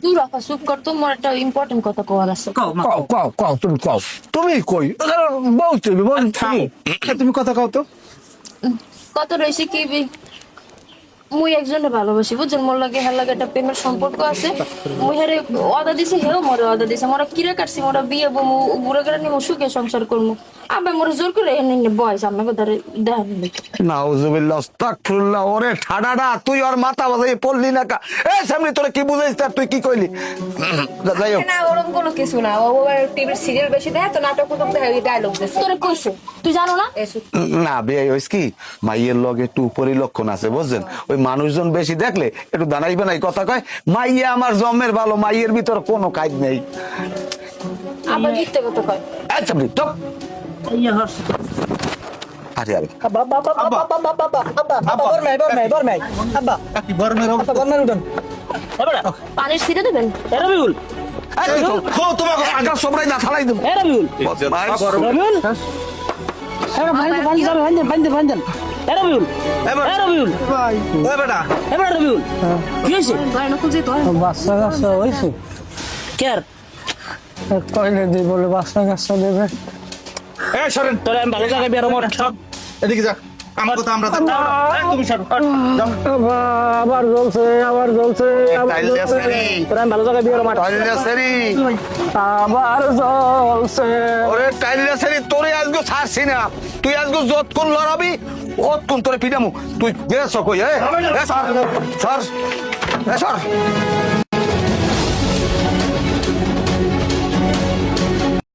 তুই রাখা চুপ কর তো, মোর একটা ইম্পর্টেন্ট কথা কওয়ার আছে। কও, মা, কও। কও তুমি কও, তুমি কই বলতে তুমি কথা কও তো। কত রয়েছে কি মুই একজনে ভালোবাসি বুঝছেন, মোর লাগে হের লাগে একটা প্রেমের সম্পর্ক আছে। মুই হেরে অদা দিছে, হেও মরে অদা দিছে। মোরা কিরে কাটছি, মোরা বিয়ে বমু বুড়া করে নিমু, সুখে সংসার করমু। আবে মোর জোর করে এনে বয়স আপনাকে ধরে দেখান। নাউজুবিল্লাহ আস্তাগফিরুল্লাহ। ওরে ঠাডাডা তুই ওর মাথা বাজাই পড়লি না কা? এই সামনে তোরা কি বুঝাইছ, তার তুই কি কইলি? যাই হোক না ওরকম কোনো কিছু না, ও টিভির সিরিয়াল বেশি দেখে তো, নাটক কুটক দেখে, ডায়লগ দেয়। তোরে কইছে তুই জানো না? না বেয়াই হইস কি, মাইয়ের লগে একটু পরিলক্ষণ আছে বুঝছেন। ওই মানুষজন বেশি দেখলে একটু দাঁড়াই বানাই কথা কয়। মাইয়া আমার জন্মের ভালো, মাইয়ের ভিতর কোনো কাজ নেই। আবার মিথ্যে কথা কয়। আচ্ছা চুপ। ইয়ে হচ্ছে। আরে আরে পানির ছিটে দেবেন। এ রবিউল, তোমাকে আগা সবরাই না থালাই দেব। এ রবিউল, রবিউল, ভাঞ্জেন। এ রবিউল, এ রবিউল, বেটা এ বেটা রবিউল, কি হয়েছে? বাচ্চা কাচ্চা হয়েছে, কেয়ার কইলে দি বলে বাচ্চা কাচ্চা দেবে। এই সরেন, তোরা আমি ভালো জায়গায় বেরো মোট। এদিকে যা। আমার কথা আমরা তুমি সর। আবার জ্বলছে, আবার জ্বলছে, আবার জ্বলছে। তোরা আমি ভালো জায়গায় বেরো মাঠ। আবার জ্বলছে। ওরে টাইলা সেরি তোরে আজকে ছাড়ছি না, তুই আজকে যতক্ষণ লড়াবি অতক্ষণ তোরে পিটামু। তুই বেশ কই, এ সর সর।